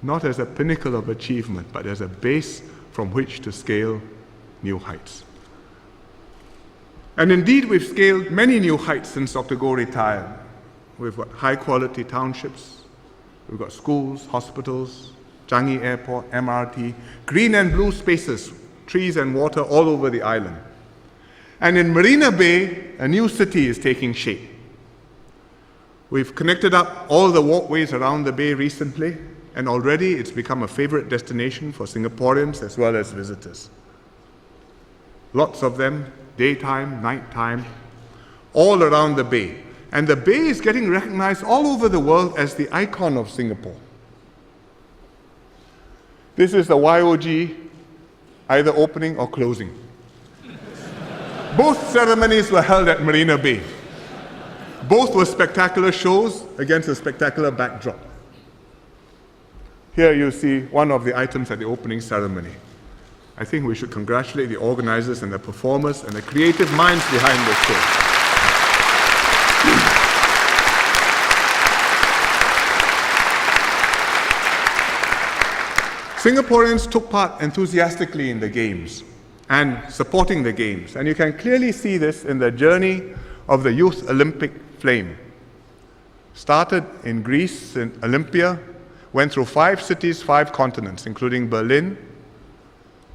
Not as a pinnacle of achievement, but as a base from which to scale new heights. And indeed, we've scaled many new heights since Dr. Goh retired. We've got high-quality townships, we've got schools, hospitals, Changi Airport, MRT, green and blue spaces, trees and water all over the island. And in Marina Bay, a new city is taking shape. We've connected up all the walkways around the bay recently, and already it's become a favorite destination for Singaporeans as well as visitors. Lots of them, daytime, nighttime, all around the bay. And the bay is getting recognized all over the world as the icon of Singapore. This is the YOG either opening or closing. Both ceremonies were held at Marina Bay. Both were spectacular shows against a spectacular backdrop. Here you see one of the items at the opening ceremony. I think we should congratulate the organizers and the performers and the creative minds behind the show. Singaporeans took part enthusiastically in the Games and supporting the Games. And you can clearly see this in the journey of the Youth Olympic flame. Started in Greece, in Olympia, went through 5 cities, 5 continents, including Berlin,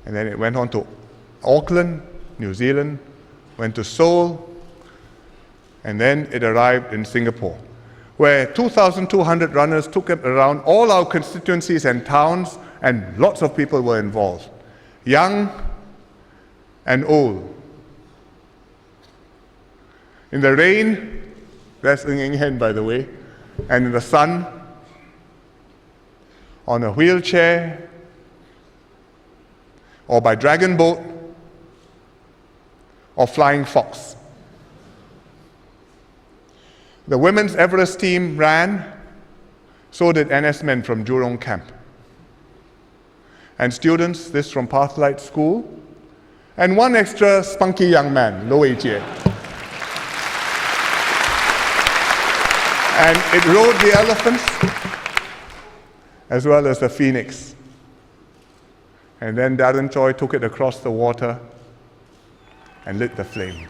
and then it went on to Auckland, New Zealand, went to Seoul, and then it arrived in Singapore, where 2,200 runners took it around all our constituencies and towns, and lots of people were involved, young and old. In the rain, that's Ng Hen, by the way, and in the sun, on a wheelchair, or by dragon boat, or flying fox. The women's Everest team ran, so did NS men from Jurong Camp. And students, this from Pathlight School, and one extra spunky young man, Lo Jie. And it rode the elephants, as well as the phoenix. And then Darren Choi took it across the water and lit the flame.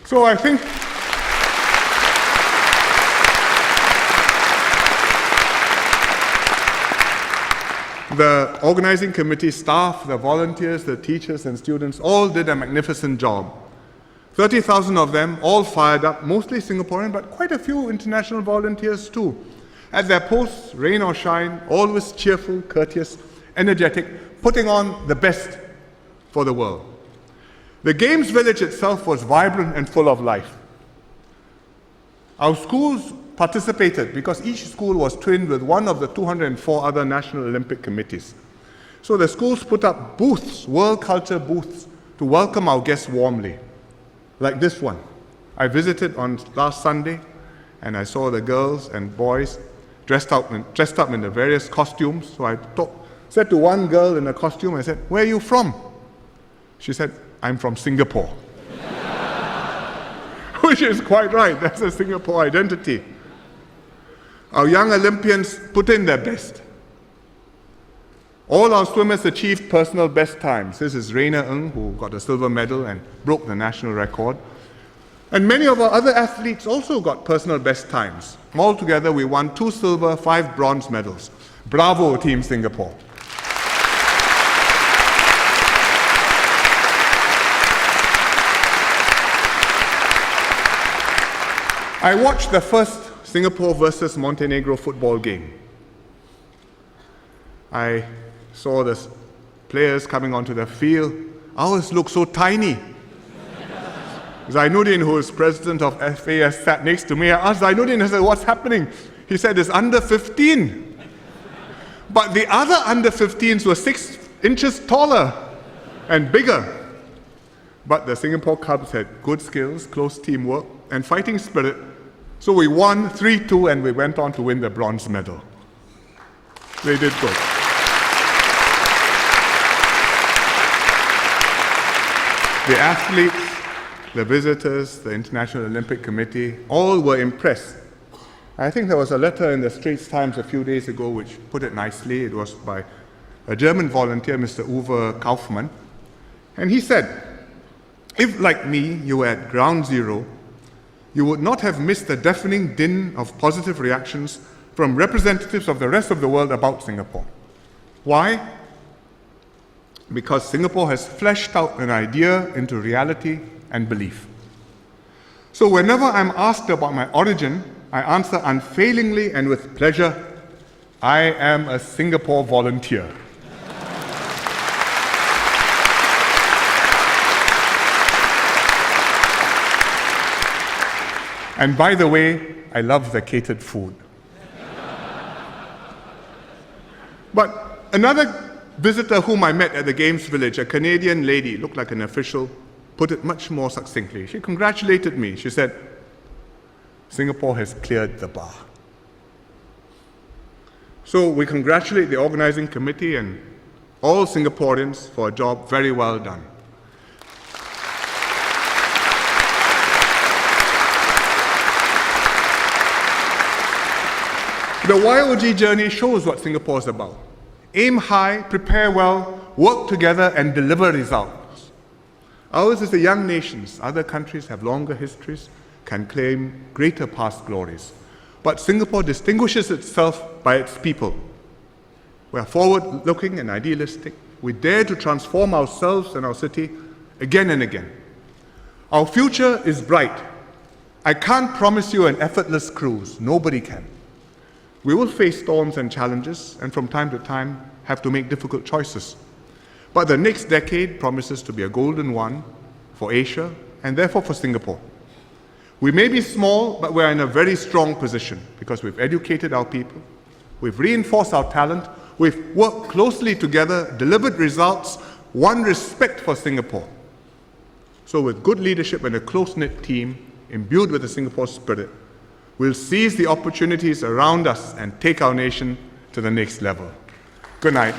So I think the organizing committee staff, the volunteers, the teachers and students all did a magnificent job. 30,000 of them, all fired up, mostly Singaporean, but quite a few international volunteers too. At their posts, rain or shine, always cheerful, courteous, energetic, putting on the best for the world. The Games Village itself was vibrant and full of life. Our schools participated because each school was twinned with one of the 204 other National Olympic committees. So the schools put up booths, world culture booths, to welcome our guests warmly, like this one. I visited on last Sunday, and I saw the girls and boys dressed up in the various costumes. So I said to one girl in a costume, I said, "Where are you from?" She said, "I'm from Singapore." Which is quite right, that's a Singapore identity. Our young Olympians put in their best. All our swimmers achieved personal best times. This is Rainer Ng, who got a silver medal and broke the national record. And many of our other athletes also got personal best times. Altogether, we won 2 silver, 5 bronze medals. Bravo, Team Singapore. I watched the first Singapore versus Montenegro football game. I saw the players coming onto the field. Ours looked so tiny. Zainuddin, who is president of FAS, sat next to me. I asked Zainuddin, I said, "What's happening?" He said, "It's under 15. But the other under 15s were 6 inches taller and bigger. But the Singapore Cubs had good skills, close teamwork, and fighting spirit. So we won 3-2 and we went on to win the bronze medal. They did good. The athletes, the visitors, the International Olympic Committee, all were impressed. I think there was a letter in the Straits Times a few days ago which put it nicely. It was by a German volunteer, Mr. Uwe Kaufmann. And he said, "If, like me, you were at ground zero, you would not have missed the deafening din of positive reactions from representatives of the rest of the world about Singapore. Why? Because Singapore has fleshed out an idea into reality and belief. So whenever I'm asked about my origin, I answer unfailingly and with pleasure, I am a Singapore volunteer. And by the way, I love the catered food. But another visitor whom I met at the Games Village, a Canadian lady, looked like an official, put it much more succinctly. She congratulated me. She said, Singapore has cleared the bar. So we congratulate the organizing committee and all Singaporeans for a job very well done. The YOG journey shows what Singapore is about. Aim high, prepare well, work together, and deliver results. Ours is a young nation. Other countries have longer histories, can claim greater past glories. But Singapore distinguishes itself by its people. We are forward-looking and idealistic. We dare to transform ourselves and our city again and again. Our future is bright. I can't promise you an effortless cruise. Nobody can. We will face storms and challenges, and from time to time have to make difficult choices. But the next decade promises to be a golden one for Asia and therefore for Singapore. We may be small, but we're in a very strong position because we've educated our people, we've reinforced our talent, we've worked closely together, delivered results, won respect for Singapore. So with good leadership and a close-knit team imbued with the Singapore spirit, we'll seize the opportunities around us and take our nation to the next level. Good night.